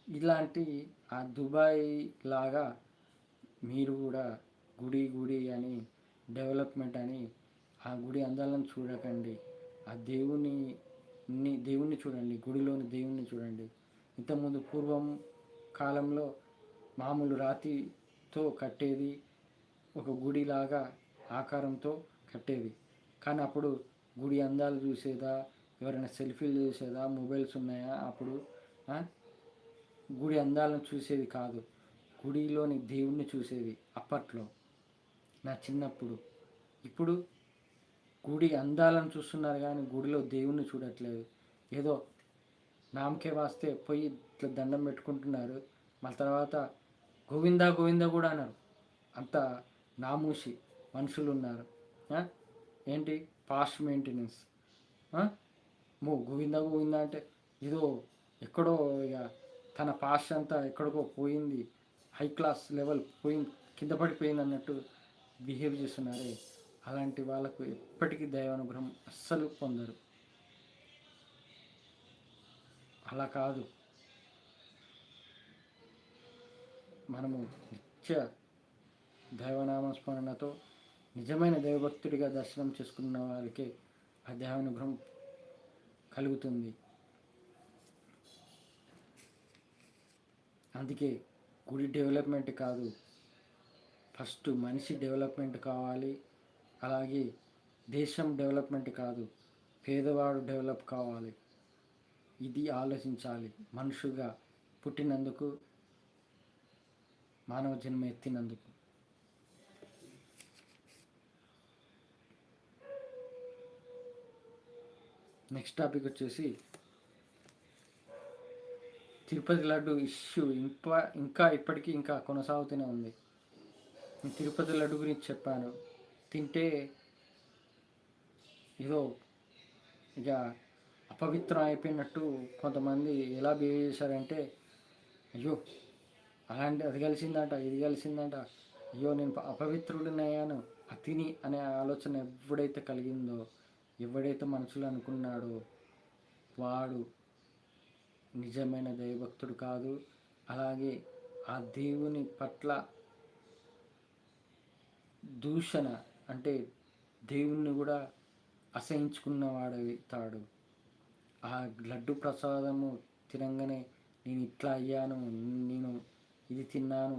ఇలాంటి ఆ దుబాయ్ లాగా మీరు కూడా గుడి అని, డెవలప్మెంట్ అని ఆ గుడి అందాలను చూడకండి. ఆ దేవుణ్ణి చూడండి, గుడిలోని దేవుణ్ణి చూడండి. ఇంతకుముందు పూర్వం కాలంలో మామూలు రాతితో కట్టేది, ఒక గుడిలాగా ఆకారంతో కట్టేది. కానీ అప్పుడు గుడి అందాలు చూసేదా, ఎవరైనా సెల్ఫీలు చూసేదా, మొబైల్స్ ఉన్నాయా? అప్పుడు గుడి అందాలను చూసేది కాదు, గుడిలోని దేవుణ్ణి చూసేది అప్పట్లో, నా చిన్నప్పుడు. ఇప్పుడు గుడి అందాలను చూస్తున్నారు కానీ గుడిలో దేవుణ్ణి చూడట్లేదు. ఏదో నామకే వాస్తే పోయి ఇట్లా దండం పెట్టుకుంటున్నారు. మళ్ళీ తర్వాత గోవిందా గోవిందా కూడా అన్నారు. అంత నామూషి మనుషులు ఉన్నారు. ఏంటి పాస్ట్ మెయింటెనెన్స్. గోవిందా గోవిందా అంటే ఏదో ఎక్కడో ఇక తన పాస్ట్ అంతా ఎక్కడికో పోయింది, హై క్లాస్ లెవెల్ పోయింది, కింద పడిపోయింది అన్నట్టు బిహేవ్ చేస్తున్నారే. అలాంటి వాళ్ళకు ఎప్పటికీ దైవానుగ్రహం అస్సలు పొందరు. అలా కాదు, మనము నిత్య దైవనామస్మరణతో నిజమైన దైవభక్తుడిగా దర్శనం చేసుకున్న వారికి ఆ దైవానుగ్రహం కలుగుతుంది. అందుకే గుడి డెవలప్మెంట్ కాదు, ఫస్ట్ మనిషి డెవలప్మెంట్ కావాలి. అలాగే దేశం డెవలప్మెంట్ కాదు, పేదవాడు డెవలప్ కావాలి. ఇది ఆలోచించాలి. మనుషుగా పుట్టినందుకు, మానవ జన్మ ఎత్తినందుకు. నెక్స్ట్ టాపిక్ వచ్చేసి తిరుపతి లడ్డు ఇష్యూ ఇంకా ఇప్పటికీ ఇంకా కొనసాగుతూనే ఉంది. తిరుపతి లడ్డు గురించి చెప్పాను. తింటే ఏదో ఇక అపవిత్రం అయిపోయినట్టు కొంతమంది ఎలా బిహేవ్ చేశారంటే, అయ్యో అది కలిసిందంట, ఇది కలిసిందంట, అయ్యో నేను అపవిత్రుడినయ్యాను తిని అనే ఆలోచన ఎవడైతే కలిగిందో, ఎవడైతే మనసులో అనుకున్నాడో వాడు నిజమైన దైవభక్తుడు కాదు. అలాగే ఆ దేవుని పట్ల దూషణ అంటే దేవుణ్ణి కూడా అసహించుకున్నవాడవుతాడు. ఆ లడ్డు ప్రసాదము తినంగానే నేను ఇట్లా అయ్యాను, నేను ఇది తిన్నాను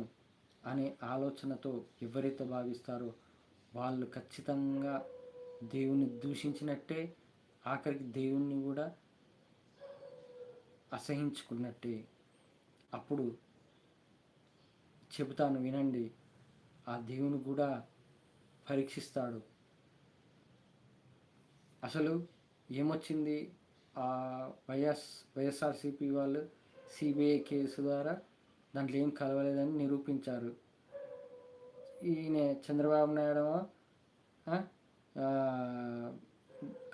అనే ఆలోచనతో ఎవరైతే భావిస్తారో వాళ్ళు ఖచ్చితంగా దేవుని దూషించినట్టే, ఆఖరికి దేవుణ్ణి కూడా అసహించుకున్నట్టే. అప్పుడు చెబుతాను వినండి, ఆ దేవుని కూడా పరీక్షిస్తాడు. అసలు ఏమొచ్చింది? ఆ వైఎస్ఆర్సీపీ వాళ్ళు సిబిఐ కేసు ద్వారా దాంట్లో ఏం కలవలేదని నిరూపించారు. ఈయన చంద్రబాబు నాయుడు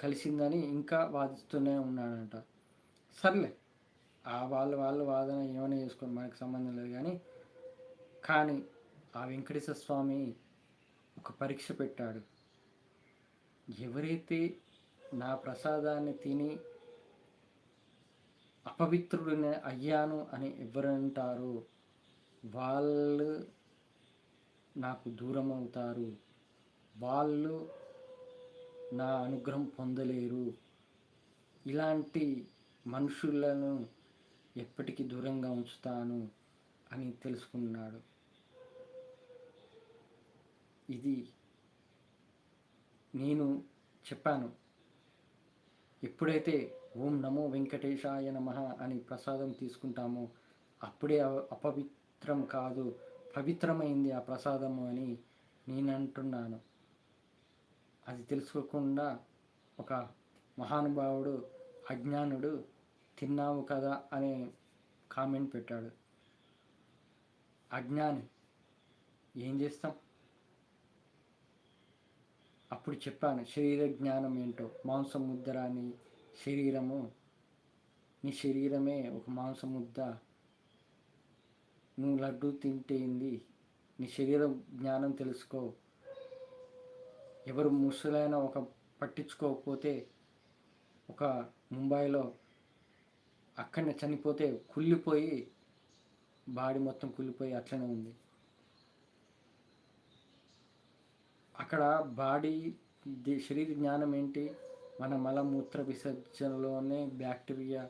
కలిసిందని ఇంకా వాదిస్తూనే ఉన్నాడంట. సర్లే, వాళ్ళు వాదన ఏమైనా చేసుకొని మనకు సంబంధం లేదు. కానీ ఆ వెంకటేశ్వర స్వామి ఒక పరీక్ష పెట్టాడు. ఎవరైతే నా ప్రసాదాన్ని తిని అపవిత్రుడిని అయ్యాను అని ఎవరంటారో వాళ్ళు నాకు దూరం అవుతారు, వాళ్ళు నా అనుగ్రహం పొందలేరు. ఇలాంటి మనుషులను ఎప్పటికీ దూరంగా ఉంచుతాను అని తెలుసుకున్నాడు. ఇది నేను చెప్పాను. ఎప్పుడైతే ఓం నమో వెంకటేశాయ నమః అని ప్రసాదం తీసుకుంటామో అప్పుడే అపవిత్రం కాదు, పవిత్రమైంది ఆ ప్రసాదము అని నేను అంటున్నాను. అది తెలుసుకోకుండా ఒక మహానుభావుడు అజ్ఞానుడు తిన్నావు కదా అనే కామెంట్ పెట్టాడు. అజ్ఞాని ఏం చేస్తాం? అప్పుడు చెప్పాను శరీర జ్ఞానం ఏంటో. మాంసం ముద్దరాని శరీరము, నీ శరీరమే ఒక మాంసం ముద్ద. నువ్వు లడ్డు తింటేంది? నీ శరీర జ్ఞానం తెలుసుకో. ఎవరు ముసలైన ఒక పట్టించుకోకపోతే ఒక ముంబైలో అక్కడనే చనిపోతే కుళ్ళిపోయి బాడీ మొత్తం కుళ్ళిపోయి అట్లనే ఉంది. అక్కడ బాడీ శరీర జ్ఞానం ఏంటి? మన మలమూత్ర విసర్జనలోనే బ్యాక్టీరియా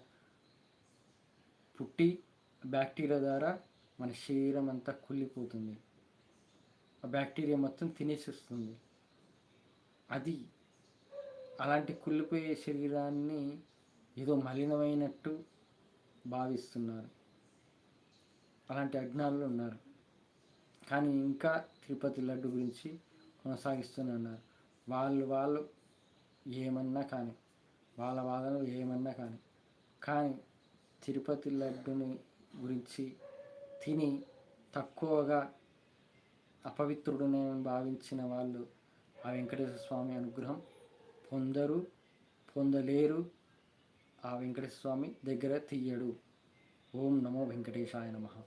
పుట్టి బ్యాక్టీరియా ద్వారా మన శరీరం అంతా కుళ్ళిపోతుంది. ఆ బ్యాక్టీరియా మొత్తం తినేసేస్తుంది. అది అలాంటి కుళ్ళిపోయే శరీరాన్ని ఏదో మలినమైనట్టు భావిస్తున్నారు. అలాంటి అజ్ఞానులు ఉన్నారు. కానీ ఇంకా తిరుపతి లడ్డు గురించి కొనసాగిస్తూనే ఉన్నారు. వాళ్ళు ఏమన్నా కానీ, వాళ్ళ వాదనలు ఏమన్నా కానీ తిరుపతి లడ్డుని గురించి తిని తక్కువగా అపవిత్రుడునే భావించిన వాళ్ళు ఆ వెంకటేశ్వర స్వామి అనుగ్రహం పొందలేరు. ఆ వెంకటేశ్వర స్వామి దగ్గర తీయడు. ఓం నమో వెంకటేశాయ నమః.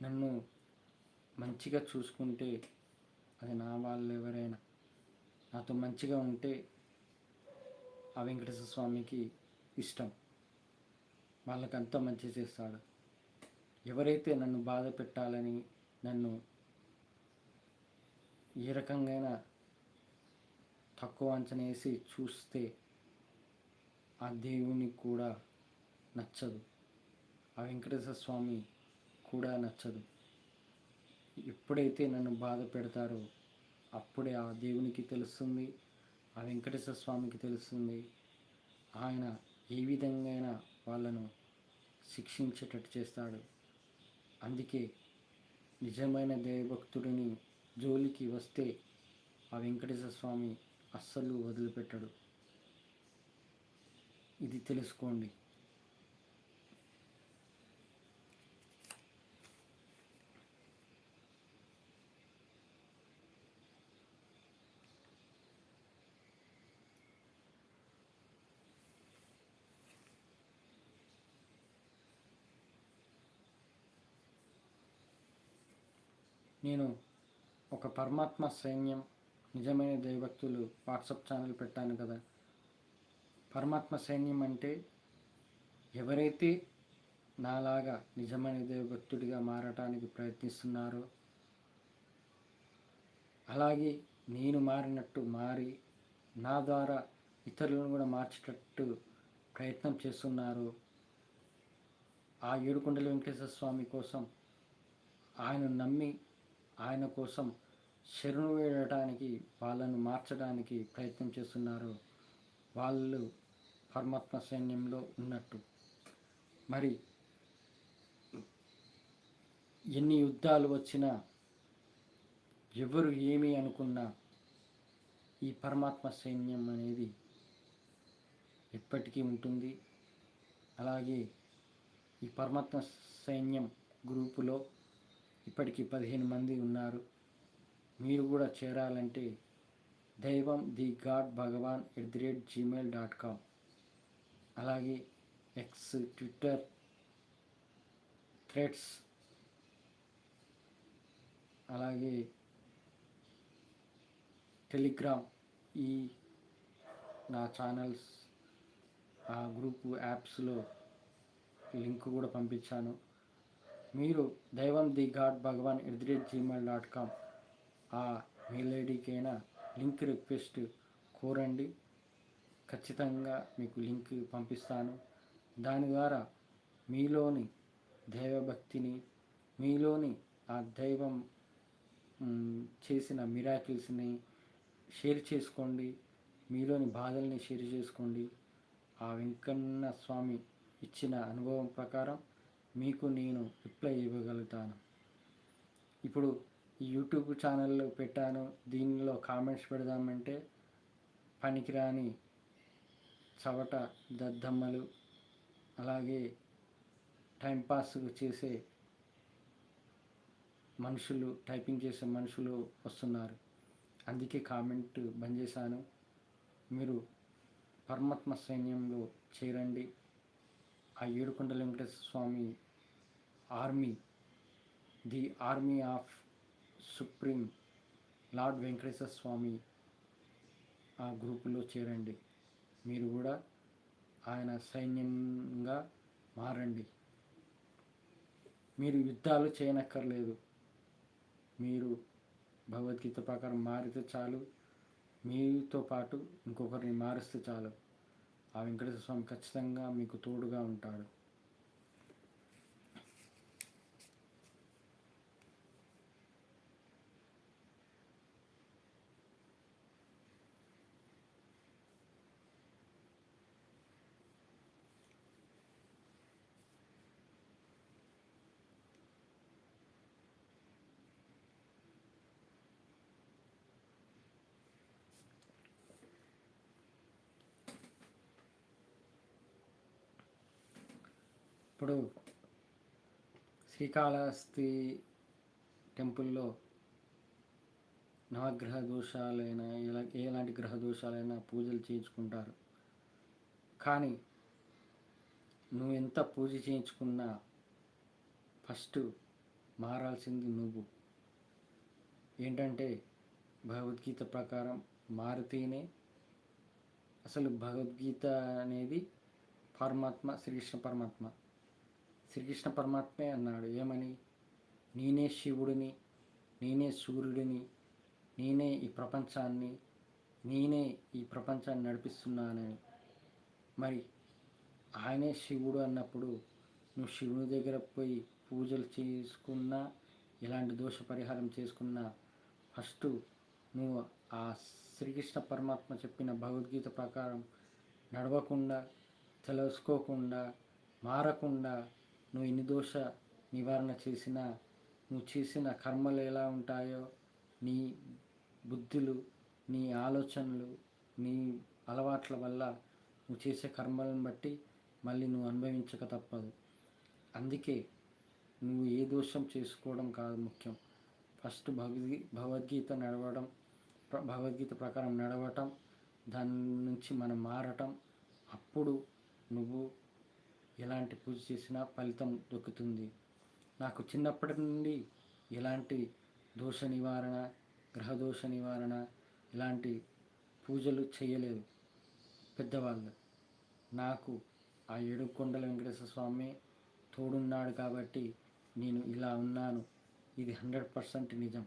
నన్ను మంచిగా చూసుకుంటే అది నా వాళ్ళు ఎవరైనా నాతో మంచిగా ఉంటే ఆ వెంకటేశ్వర స్వామికి ఇష్టం. వాళ్ళకంతా మంచి చేస్తాడు. ఎవరైతే నన్ను బాధ పెట్టాలని, నన్ను ఏ రకంగా తక్కువ అంచనా వేసి చూస్తే ఆ దేవునికి కూడా నచ్చదు, ఆ వెంకటేశ్వర స్వామి కూడా నచ్చదు. ఎప్పుడైతే నన్ను బాధ పెడతారో అప్పుడే ఆ దేవునికి తెలుస్తుంది, ఆ వెంకటేశ్వర స్వామికి తెలుస్తుంది ఆయన ఏ విధంగా వాళ్ళను శిక్షించేటట్టు చేస్తాడు. అందుకే నిజమైన దైవభక్తుడిని జోలికి వస్తే ఆ వెంకటేశ్వర స్వామి అస్సలు వదిలిపెట్టడు. ఇది తెలుసుకోండి. నేను ఒక పరమాత్మ సైన్యం నిజమైన దైవభక్తులు వాట్సాప్ ఛానల్ పెట్టాను కదా. పరమాత్మ సైన్యం అంటే ఎవరైతే నాలాగా నిజమైన దైవభక్తుడిగా మారటానికి ప్రయత్నిస్తున్నారో, అలాగే నేను మారినట్టు మారి నా ద్వారా ఇతరులను కూడా మార్చేటట్టు ప్రయత్నం చేస్తున్నారు, ఆ ఏడుకొండల వెంకటేశ్వర స్వామి కోసం, ఆయన నమ్మి ఆయన కోసం శరణు వేయడానికి, వాళ్ళను మార్చడానికి ప్రయత్నం చేస్తున్నారు. వాళ్ళు పరమాత్మ సైన్యంలో ఉన్నట్టు. మరి ఎన్ని యుద్ధాలు వచ్చినా, ఎవరు ఏమి అనుకున్నా, ఈ పరమాత్మ సైన్యం అనేది ఎప్పటికీ ఉంటుంది. అలాగే ఈ పరమాత్మ సైన్యం గ్రూపులో ఇప్పటికీ 15 మంది ఉన్నారు. మీరు కూడా చేరాలంటే దైవం ది గాడ్ భగవాన్ @gmail.com, అలాగే ఎక్స్, ట్విట్టర్, థ్రెడ్స్, అలాగే టెలిగ్రామ్, ఈ నా ఛానల్స్ ఆ గ్రూపు యాప్స్లో లింక్ కూడా పంపించాను. మీరు దైవం ది గాడ్ భగవాన్ @gmail.com ఆ మెయిల్ ఐడికైనా లింక్ రిక్వెస్ట్ కోరండి. ఖచ్చితంగా మీకు లింక్ పంపిస్తాను. దాని ద్వారా మీలోని దైవభక్తిని, మీలోని ఆ దైవం చేసిన మిరాకిల్స్ని షేర్ చేసుకోండి. మీలోని బాధల్ని షేర్ చేసుకోండి. ఆ వెంకన్న స్వామి ఇచ్చిన అనుభవం ప్రకారం మీకు నేను రిప్లై ఇవ్వగలుగుతాను. ఇప్పుడు ఈ యూట్యూబ్ ఛానల్లో పెట్టాను, దీనిలో కామెంట్స్ పెడదామంటే పనికిరాని చవట దద్దమ్మలు, అలాగే టైంపాస్ చేసే మనుషులు, టైపింగ్ చేసే మనుషులు వస్తున్నారు. అందుకే కామెంట్ బంద్ చేశాను. మీరు పరమాత్మ సైన్యంలో చేరండి. ఆ ఏడుకొండల Venkateswara Swamy army, the army of supreme lord Venkateswara Swamy ఆ గ్రూపులో చేరండి. మీరు కూడా ఆయన సైన్యంగా మారండి. మీరు యుద్ధాలు చేయనక్కర్లేదు. మీరు భగవద్గీత ప్రకారం మారితే చాలు. మీతో పాటు ఇంకొకరిని మారిస్తే చాలు. ఆ వెంకటేశ్వర స్వామి ఖచ్చితంగా మీకు తోడుగా ఉంటాడు. ఇప్పుడు శ్రీకాళహస్తి టెంపుల్లో నవగ్రహ దోషాలైనా ఎలాంటి గ్రహ దోషాలైనా పూజలు చేయించుకుంటారు. కానీ నువ్వు ఎంత పూజ చేయించుకున్నా ఫస్ట్ మారాల్సింది నువ్వు. ఏంటంటే భగవద్గీత ప్రకారం మారితేనే, అసలు భగవద్గీత అనేది పరమాత్మ, శ్రీకృష్ణ పరమాత్మే అన్నాడు. ఏమని? నేనే శివుడిని, నేనే సూర్యుడిని, నేనే ఈ ప్రపంచాన్ని నడిపిస్తున్నానని. మరి ఆయనే శివుడు అన్నప్పుడు నువ్వు శివుని దగ్గర పోయి పూజలు చేసుకున్నా, ఎలాంటి దోష పరిహారం చేసుకున్నా, ఫస్ట్ నువ్వు ఆ శ్రీకృష్ణ పరమాత్మ చెప్పిన భగవద్గీత ప్రకారం నడవకుండా, తెలుసుకోకుండా, మారకుండా నువ్వు ఎన్ని దోష నివారణ చేసినా, నువ్వు చేసిన కర్మలు ఎలా ఉంటాయో, నీ బుద్ధులు, నీ ఆలోచనలు, నీ అలవాట్ల వల్ల నువ్వు చేసే కర్మలను బట్టి మళ్ళీ నువ్వు అనుభవించక తప్పదు. అందుకే నువ్వు ఏ దోషం చేసుకోవడం కాదు ముఖ్యం. ఫస్ట్ భగవద్గీత ప్రకారం నడవటం, దాని నుంచి మనం మారటం. అప్పుడు నువ్వు ఎలాంటి పూజ చేసినా ఫలితం దొక్కుతుంది. నాకు చిన్నప్పటి నుండి ఎలాంటి దోష నివారణ, గ్రహదోష నివారణ, ఇలాంటి పూజలు చేయలేదు పెద్దవాళ్ళు. నాకు ఆ ఏడుకొండల వెంకటేశ్వర స్వామి తోడున్నాడు కాబట్టి నేను ఇలా ఉన్నాను. ఇది 100% నిజం.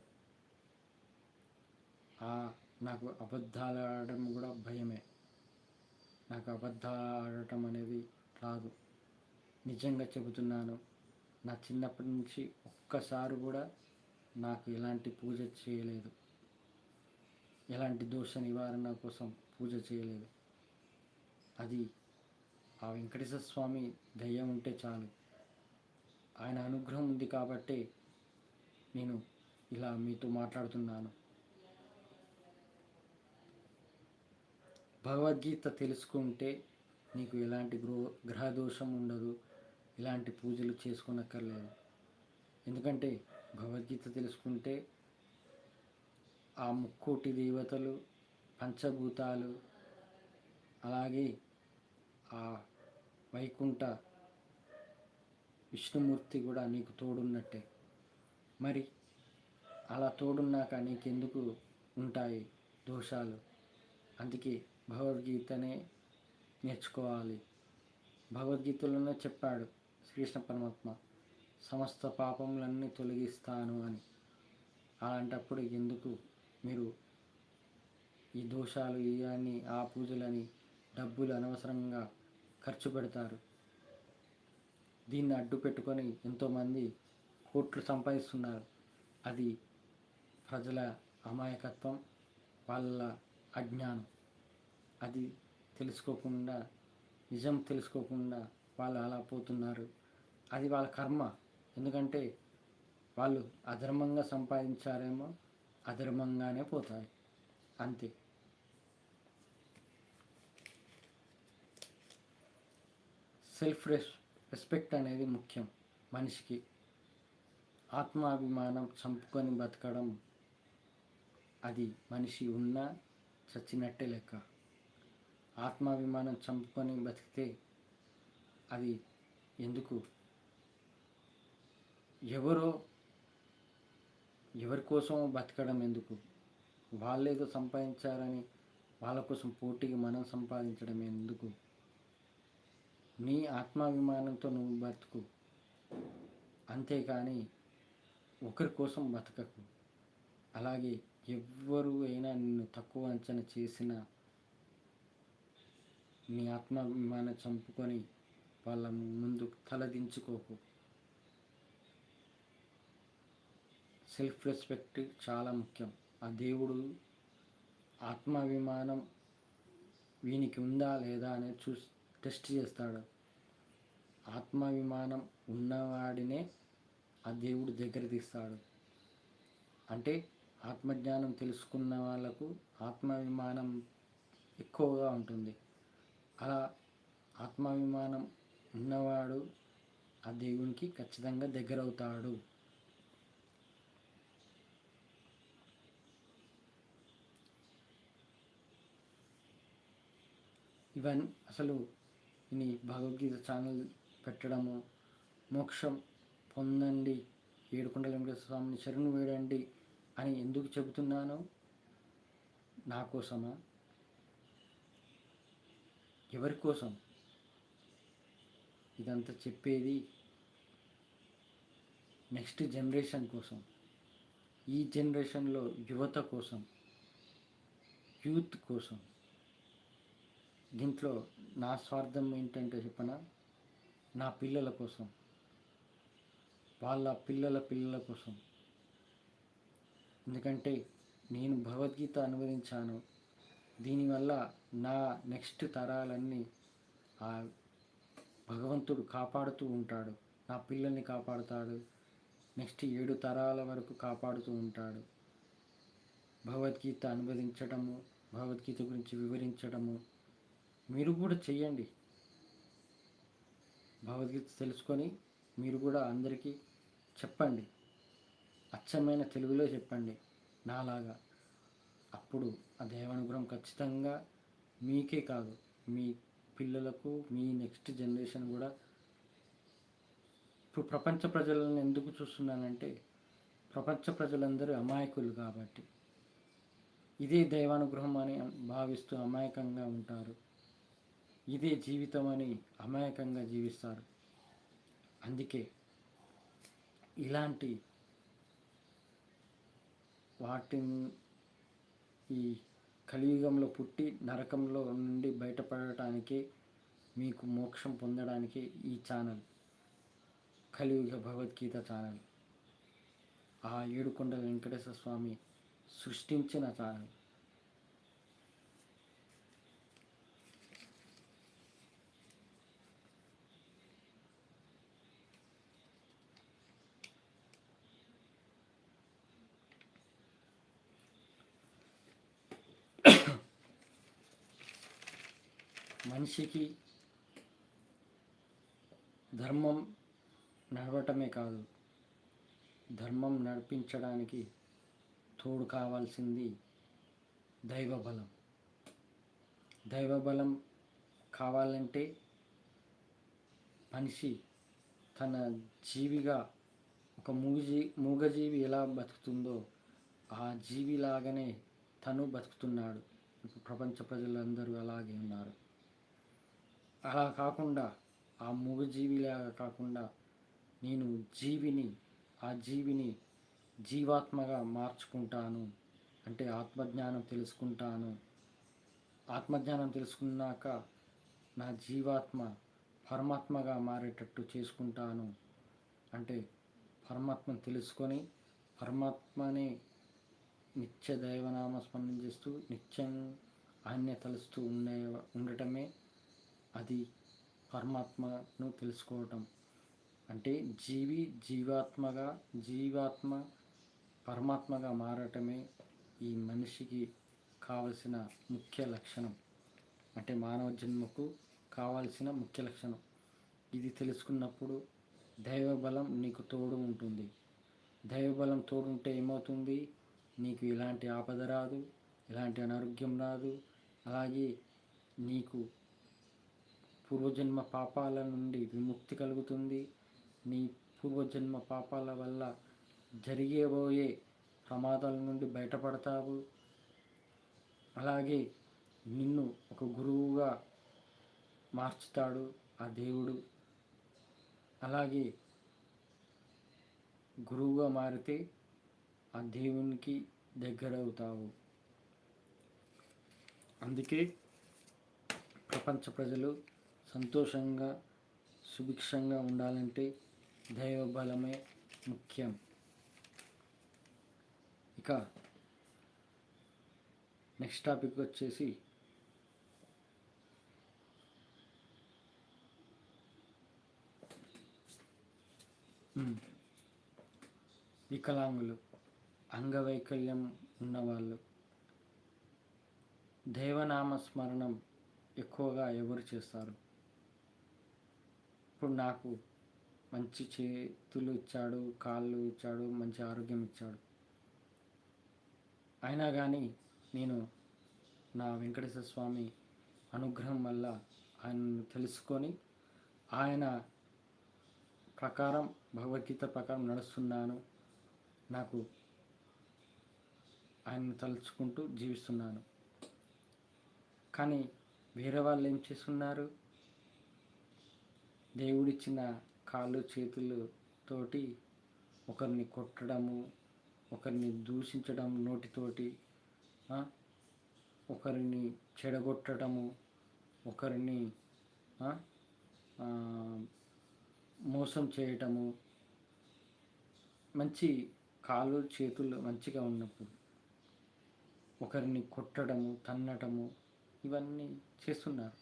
నాకు అబద్ధాలు ఆడడం కూడా భయమే. నాకు అబద్ధాలు ఆడటం అనేది రాదు. నిజంగా చెబుతున్నాను, నా చిన్నప్పటి నుంచి ఒక్కసారి కూడా నాకు ఎలాంటి పూజ చేయలేదు, ఎలాంటి దోష నివారణ కోసం పూజ చేయలేదు. అది ఆ వెంకటేశ్వర స్వామి దయ ఉంటే చాలు. ఆయన అనుగ్రహం ఉంది కాబట్టి నేను ఇలా మీతో మాట్లాడుతున్నాను. భగవద్గీత తెలుసుకుంటే నీకు ఎలాంటి గ్రహదోషం ఉండదు, ఇలాంటి పూజలు చేసుకోనక్కర్లేదు. ఎందుకంటే భగవద్గీత తెలుసుకుంటే ఆ ముక్కోటి దేవతలు, పంచభూతాలు, అలాగే ఆ వైకుంఠ విష్ణుమూర్తి కూడా నీకు తోడున్నట్టే. మరి అలా తోడున్నాక నీకెందుకు ఉంటాయి దోషాలు? అందుకే భగవద్గీతనే నేర్చుకోవాలి. భగవద్గీతలోనే చెప్పాడు శ్రీకృష్ణ పరమాత్మ, సమస్త పాపములన్నీ తొలగిస్తాను అని. అలాంటప్పుడు ఎందుకు మీరు ఈ దోషాలు, ఇవన్నీ, ఆ పూజలని, డబ్బులు అనవసరంగా ఖర్చు పెడతారు? దీన్ని అడ్డు పెట్టుకొని ఎంతోమంది కోట్లు సంపాదిస్తున్నారు. అది ప్రజల అమాయకత్వం, వాళ్ళ అజ్ఞానం. అది తెలుసుకోకుండా, నిజం తెలుసుకోకుండా వాళ్ళు అలా పోతున్నారు. అది వాళ్ళ కర్మ. ఎందుకంటే వాళ్ళు అధర్మంగా సంపాదించారేమో, అధర్మంగానే పోతాయి, అంతే. సెల్ఫ్ రెస్పెక్ట్ అనేది ముఖ్యం మనిషికి. ఆత్మాభిమానం చంపుకొని బతకడం, అది మనిషి ఉన్నా చచ్చినట్టే లెక్క. ఆత్మాభిమానం చంపుకొని బతికితే అది ఎందుకు? ఎవరి కోసం బతకడం ఎందుకు? వాళ్ళేదో సంపాదించారని వాళ్ళ కోసం పోటీగా మనం సంపాదించడం ఎందుకు? నీ ఆత్మాభిమానంతో నువ్వు బతుకు, అంతేకాని ఒకరి కోసం బతకకు. అలాగే ఎవ్వరు అయినా నిన్ను తక్కువ అంచనా చేసినా నీ ఆత్మాభిమానం చంపుకొని వాళ్ళ ముందు తలదించుకోకు. సెల్ఫ్ రెస్పెక్ట్ చాలా ముఖ్యం. ఆ దేవుడు ఆత్మాభిమానం వీనికి ఉందా లేదా అనేది టెస్ట్ చేస్తాడు. ఆత్మాభిమానం ఉన్నవాడినే ఆ దేవుడు దగ్గర తీస్తాడు. అంటే ఆత్మజ్ఞానం తెలుసుకున్న వాళ్ళకు ఆత్మాభిమానం ఎక్కువగా ఉంటుంది. అలా ఆత్మాభిమానం ఉన్నవాడు ఆ దేవునికి ఖచ్చితంగా దగ్గర అవుతాడు. ఇవన్నీ అసలు ఈ భగవద్గీత ఛానల్ పెట్టడము, మోక్షం పొందండి, ఏడుకొండల వెంకటేశ్వర స్వామిని శరణు వేడండి అని ఎందుకు చెబుతున్నాను? నా కోసమా? ఎవరి కోసం ఇదంతా చెప్పేది? నెక్స్ట్ జనరేషన్ కోసం, ఈ జనరేషన్లో యువత కోసం, యూత్ కోసం. దీంట్లో నా స్వార్థం ఏంటంటే చెప్పనా, నా పిల్లల కోసం, వాళ్ళ పిల్లల పిల్లల కోసం. ఎందుకంటే నేను భగవద్గీత అనువదించాను, దీనివల్ల నా నెక్స్ట్ తరాలన్నీ ఆ భగవంతుడు కాపాడుతూ ఉంటాడు. నా పిల్లల్ని కాపాడుతాడు, నెక్స్ట్ 7 తరాల వరకు కాపాడుతూ ఉంటాడు. భగవద్గీత అనువదించడము, భగవద్గీత గురించి వివరించడము మీరు కూడా చెయ్యండి. భగవద్గీత తెలుసుకొని మీరు కూడా అందరికీ చెప్పండి, అచ్చమైన తెలుగులో చెప్పండి నాలాగా. అప్పుడు ఆ దైవానుగ్రహం ఖచ్చితంగా మీకే కాదు, మీ పిల్లలకు, మీ నెక్స్ట్ జనరేషన్ కూడా. ఇప్పుడు ప్రపంచ ప్రజలను ఎందుకు చూస్తున్నానంటే, ప్రపంచ ప్రజలందరూ అమాయకులు కాబట్టి, ఇదే దైవానుగ్రహం అని భావిస్తూ అమాయకంగా ఉంటారు. ఇదే జీవితం అని అమాయకంగా జీవిస్తారు. అందుకే ఇలాంటి వాటిని, ఈ కలియుగంలో పుట్టి నరకంలో నుండి బయటపడటానికి, మీకు మోక్షం పొందడానికి ఈ ఛానల్ కలియుగ భగవద్గీత ఛానల్. ఆ ఏడుకొండల వెంకటేశ్వర స్వామి సృష్టించిన ఛానల్. మనిషికి ధర్మం నడవటమే కాదు, ధర్మం నడిపించడానికి తోడు కావాల్సింది దైవబలం. దైవబలం కావాలంటే మనిషి తన జీవిగా ఒక మూగజీవి ఎలా బతుకుతుందో ఆ జీవిలాగానే తను బతుకుతున్నాడు. ప్రపంచ ప్రజలందరూ అలాగే ఉన్నారు. అలా కాకుండా ఆ మూగజీవిలాగా కాకుండా నేను ఆ జీవిని జీవాత్మగా మార్చుకుంటాను. అంటే ఆత్మజ్ఞానం తెలుసుకుంటాను. ఆత్మజ్ఞానం తెలుసుకున్నాక నా జీవాత్మ పరమాత్మగా మారేటట్టు చేసుకుంటాను. అంటే పరమాత్మను తెలుసుకొని పరమాత్మని నిత్య దైవనామ స్మరణ చేస్తూ నిత్యం ఆయన్నే తలుస్తూ ఉండటమే అది పరమాత్మను తెలుసుకోవటం. అంటే జీవాత్మ పరమాత్మగా మారటమే ఈ మనిషికి కావలసిన ముఖ్య లక్షణం. అంటే మానవ జన్మకు కావాల్సిన ముఖ్య లక్షణం. ఇది తెలుసుకున్నప్పుడు దైవబలం నీకు తోడు ఉంటుంది. దైవబలం తోడుంటే ఏమవుతుంది? నీకు ఎలాంటి ఆపద రాదు, ఎలాంటి అనారోగ్యం రాదు. అలాగే నీకు పూర్వజన్మ పాపాల నుండి విముక్తి కలుగుతుంది. నీ పూర్వజన్మ పాపాల వల్ల జరిగేబోయే ప్రమాదాల నుండి బయటపడతావు. అలాగే నిన్ను ఒక గురువుగా మార్చుతాడు ఆ దేవుడు. అలాగే గురువుగా మారితే ఆ దేవునికి దగ్గర అవుతావు. అందుకే ప్రపంచ ప్రజలు సంతోషంగా సుభిక్షంగా ఉండాలంటే దైవ బలమే ముఖ్యం. ఇక నెక్స్ట్ టాపిక్ వచ్చేసి వికలాంగులు, అంగవైకల్యం ఉన్నవాళ్ళు దైవనామ స్మరణం ఎక్కువగా ఎవరు చేస్తారు? ఇప్పుడు నాకు మంచి చేతులు ఇచ్చాడు, కాళ్ళు ఇచ్చాడు, మంచి ఆరోగ్యం ఇచ్చాడు. అయినా కానీ నేను నా వెంకటేశ్వర స్వామి అనుగ్రహం వల్ల ఆయనను తెలుసుకొని ఆయన ప్రకారం భగవద్గీత ప్రకారం నడుస్తున్నాను. నాకు ఆయనను తలుచుకుంటూ జీవిస్తున్నాను. కానీ వేరే వాళ్ళు ఏం చేస్తున్నారు? దేవుడిచ్చిన కాళ్ళు చేతులతోటి ఒకరిని కొట్టడము, ఒకరిని దూషించడం నోటితోటి, ఒకరిని చెడగొట్టడము, ఒకరిని మోసం చేయటము. మంచి కాళ్ళు చేతులు మంచిగా ఉన్నప్పుడు ఒకరిని కొట్టడము, తన్నటము, ఇవన్నీ చేస్తున్నారు.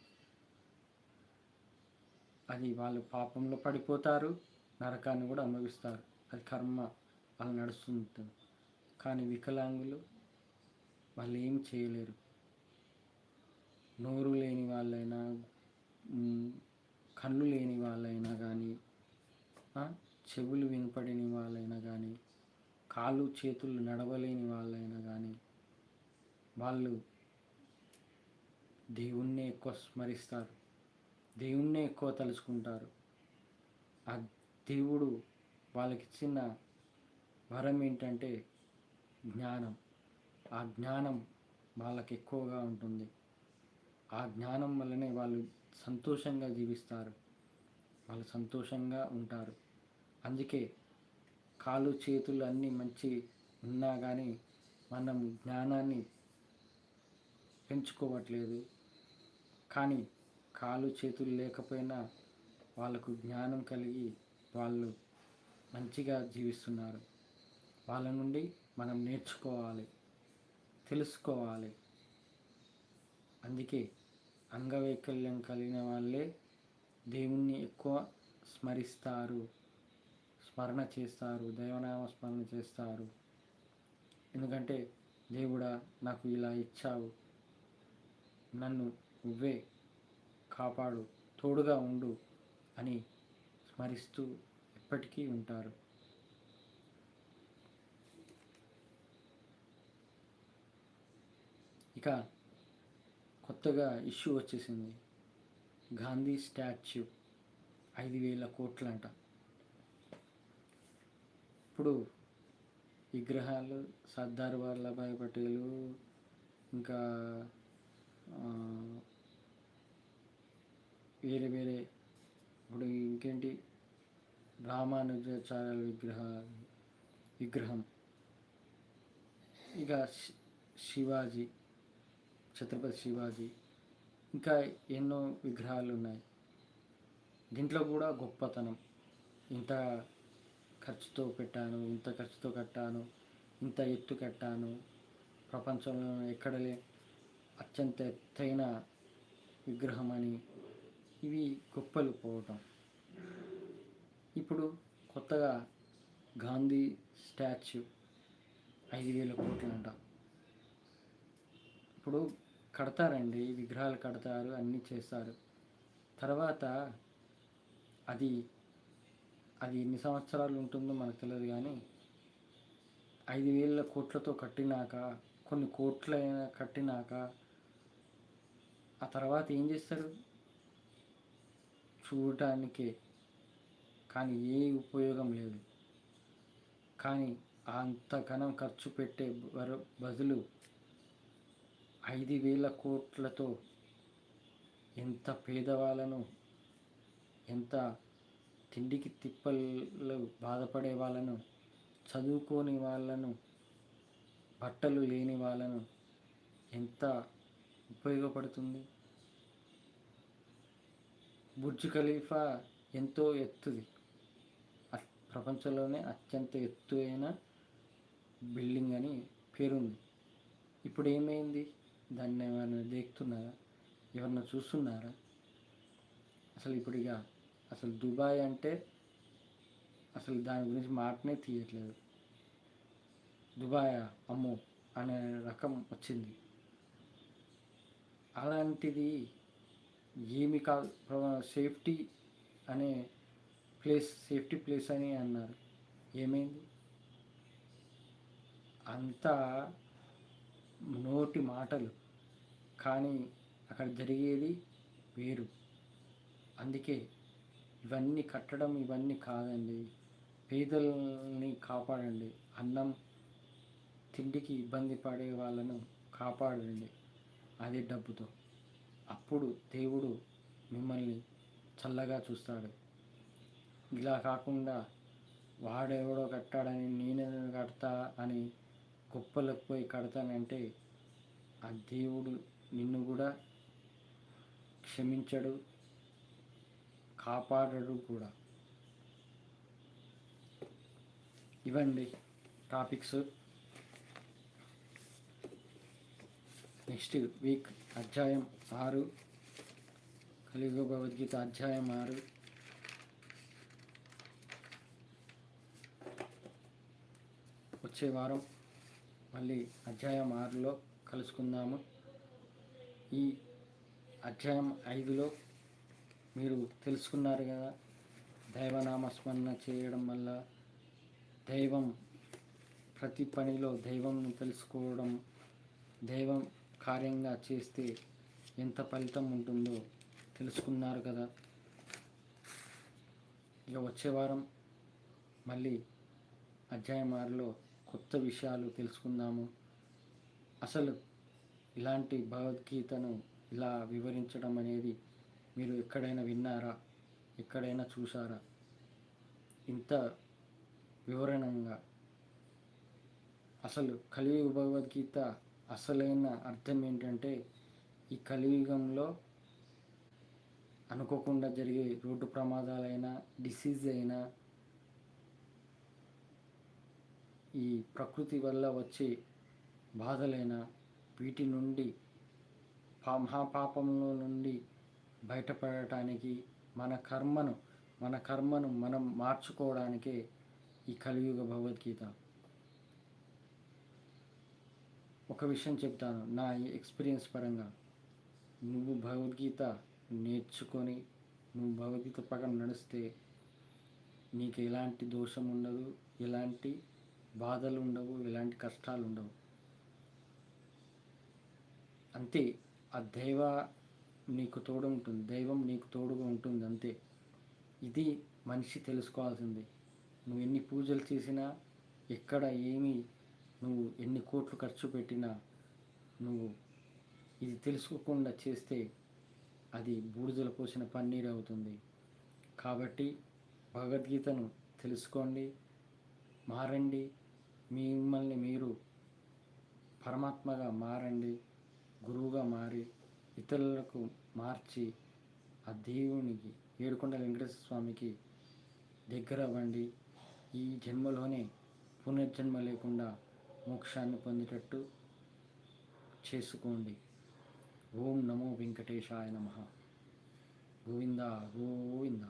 అది వాళ్ళు పాపంలో పడిపోతారు, నరకాన్ని కూడా అనుభవిస్తారు. అది కర్మ అలా నడుస్తుంటుంది. కానీ వికలాంగులు వాళ్ళు ఏం చేయలేరు. నోరు లేని వాళ్ళైనా, కళ్ళు లేని వాళ్ళైనా కానీ, చెవులు వినపడని వాళ్ళైనా కానీ, కాళ్ళు చేతులు నడవలేని వాళ్ళైనా కానీ వాళ్ళు దేవుణ్ణి ఎక్కువ స్మరిస్తారు, దేవుణ్ణి ఎక్కువ తలుచుకుంటారు. ఆ దేవుడు వాళ్ళకిచ్చిన వరం ఏంటంటే జ్ఞానం. ఆ జ్ఞానం వాళ్ళకి ఎక్కువగా ఉంటుంది. ఆ జ్ఞానం వల్లనే వాళ్ళు సంతోషంగా జీవిస్తారు, వాళ్ళు సంతోషంగా ఉంటారు. అందుకే కాళ్ళు చేతులు అన్నీ మంచి ఉన్నా కానీ మనం జ్ఞానాన్ని పెంచుకోవట్లేదు. కానీ కాళ్ళు చేతులు లేకపోయినా వాళ్ళకు జ్ఞానం కలిగి వాళ్ళు మంచిగా జీవిస్తున్నారు. వాళ్ళ నుండి మనం నేర్చుకోవాలి, తెలుసుకోవాలి. అందుకే అంగవైకల్యం కలిగిన వాళ్ళే దేవుణ్ణి ఎక్కువ స్మరిస్తారు, స్మరణ చేస్తారు, దైవనామ స్మరణ చేస్తారు. ఎందుకంటే దేవుడా నాకు ఇలా ఇచ్చావు, నన్ను నువ్వే కాపాడు, తోడుగా ఉండు అని స్మరిస్తూ ఎప్పటికీ ఉంటారు. ఇక కొత్తగా ఇష్యూ వచ్చేసింది. గాంధీ స్టాచ్యూ 5,000 కోట్లంట. ఇప్పుడు విగ్రహాలు సర్దార్ వల్లభాయ్ పటేలు, ఇంకా వేరే వేరే, ఇప్పుడు ఇంకేంటి, రామానుజాచార్యుల విగ్రహం, ఇక శివాజీ, ఛత్రపతి శివాజీ, ఇంకా ఎన్నో విగ్రహాలు ఉన్నాయి. దీంట్లో కూడా గొప్పతనం, ఇంత ఖర్చుతో పెట్టాను, ఇంత ఖర్చుతో కట్టాను, ఇంత ఎత్తు కట్టాను, ప్రపంచంలో ఎక్కడలే అత్యంత ఎత్తైన విగ్రహం అని, ఇవి గొప్పలు పోవటం. ఇప్పుడు కొత్తగా గాంధీ స్టాచ్యూ 5,000 కోట్లంట. ఇప్పుడు కడతారండి, విగ్రహాలు కడతారు, అన్నీ చేస్తారు. తర్వాత అది ఎన్ని సంవత్సరాలు ఉంటుందో మనకు తెలియదు, కానీ 5,000 కోట్లతో కట్టినాక, కొన్ని కోట్లైనా కట్టినాక ఆ తర్వాత ఏం చేస్తారు? చూడటానికే, కానీ ఏ ఉపయోగం లేదు. కానీ అంతకనం ఖర్చు పెట్టే బదులు 5,000 కోట్లతో ఎంత పేదవాళ్ళను, ఎంత తిండికి తిప్పలు బాధపడే వాళ్ళను, చదువుకోని వాళ్ళను, బట్టలు లేని వాళ్ళను ఎంత ఉపయోగపడుతుంది. బుర్జ్ ఖలీఫా ఎంతో ఎత్తుది, ప్రపంచంలోనే అత్యంత ఎత్తు అయిన బిల్డింగ్ అని పేరుంది. ఇప్పుడు ఏమైంది? దాన్ని ఏమైనా దేకుతున్నారా? ఎవరన్నా చూస్తున్నారా? అసలు ఇప్పుడు అసలు దుబాయ్ అంటే అసలు దాని గురించి మాటనే తీయట్లేదు. దుబాయ్ అమ్మో అనే రకం వచ్చింది. అలాంటిది ఏమి కాదు, సేఫ్టీ అనే సేఫ్టీ ప్లేస్ అని అన్నారు. ఏమైంది? అంతా నోటి మాటలు, కానీ అక్కడ జరిగేది వేరు. అందుకే ఇవన్నీ కట్టడం ఇవన్నీ కాదండి, పేదల్ని కాపాడండి, అన్నం తిండికి ఇబ్బంది పడే వాళ్ళను కాపాడండి అదే డబ్బుతో. అప్పుడు దేవుడు మిమ్మల్ని చల్లగా చూస్తాడు. ఇలా కాకుండా వాడెవడో కట్టాడని నేనే కడతా అని గొప్పలకు పోయి కడతానంటే ఆ దేవుడు నిన్ను కూడా క్షమించడు, కాపాడడు కూడా. ఇవండి టాపిక్స్. నెక్స్ట్ వీక్ అధ్యాయం 6, కలియుగ భగవద్గీత అధ్యాయం 6. వచ్చే వారం మళ్ళీ అధ్యాయం 6లో కలుసుకుందాము. ఈ అధ్యాయం 5లో మీరు తెలుసుకున్నారు కదా, దైవనామస్మరణ చేయడం వల్ల దైవం, ప్రతి పనిలో దైవంను తెలుసుకోవడం, దైవం కార్యంగా చేస్తే ఎంత ఫలితం ఉంటుందో తెలుసుకున్నారు కదా. ఇక వచ్చే వారం మళ్ళీ అధ్యాయం 6లో కొత్త విషయాలు తెలుసుకుందాము. అసలు ఇలాంటి భగవద్గీతను ఇలా వివరించడం అనేది మీరు ఎక్కడైనా విన్నారా? ఎక్కడైనా చూసారా? ఇంత వివరణంగా అసలు కలియుగ భగవద్గీత అసలైన అర్థం ఏంటంటే, ఈ కలియుగంలో అనుకోకుండా జరిగే రోడ్డు ప్రమాదాలైనా, డిసీజ్ అయినా, ఈ ప్రకృతి వల్ల వచ్చే బాధలైనా వీటి నుండి మహాపాపంలో నుండి బయటపడటానికి మన కర్మను మనం మార్చుకోవడానికే ఈ కలియుగ భగవద్గీత. ఒక విషయం చెప్తాను నా ఎక్స్పీరియన్స్ పరంగా. నువ్వు భగవద్గీత నేర్చుకొని నువ్వు భగవద్గీత ప్రకారం నడిస్తే నీకు ఎలాంటి దోషం ఉండదు, ఎలాంటి బాధలు ఉండవు, ఎలాంటి కష్టాలు ఉండవు. అంతే. ఆ నీకు తోడు ఉంటుంది, దైవం నీకు తోడుగా ఉంటుంది, అంతే. ఇది మనిషి తెలుసుకోవాల్సింది. నువ్వు ఎన్ని పూజలు చేసినా, ఎక్కడ నువ్వు ఎన్ని కోట్లు ఖర్చు పెట్టినా, నువ్వు ఇది తెలుసుకోకుండా చేస్తే అది బూడిదలు పోసిన పన్నీరు అవుతుంది. కాబట్టి భగవద్గీతను తెలుసుకోండి, మారండి, మిమ్మల్ని మీరు పరమాత్మగా మారండి, గురువుగా మారి ఇతరులకు మార్చి ఆ దేవునికి ఏడుకొండల వెంకటేశ్వర స్వామికి దగ్గర అవ్వండి. ఈ జన్మలోనే పునర్జన్మ లేకుండా మోక్షాన్ని పొందేటట్టు చేసుకోండి. ఓం నమో వెంకటేశాయ నమః. గోవింద గోవింద.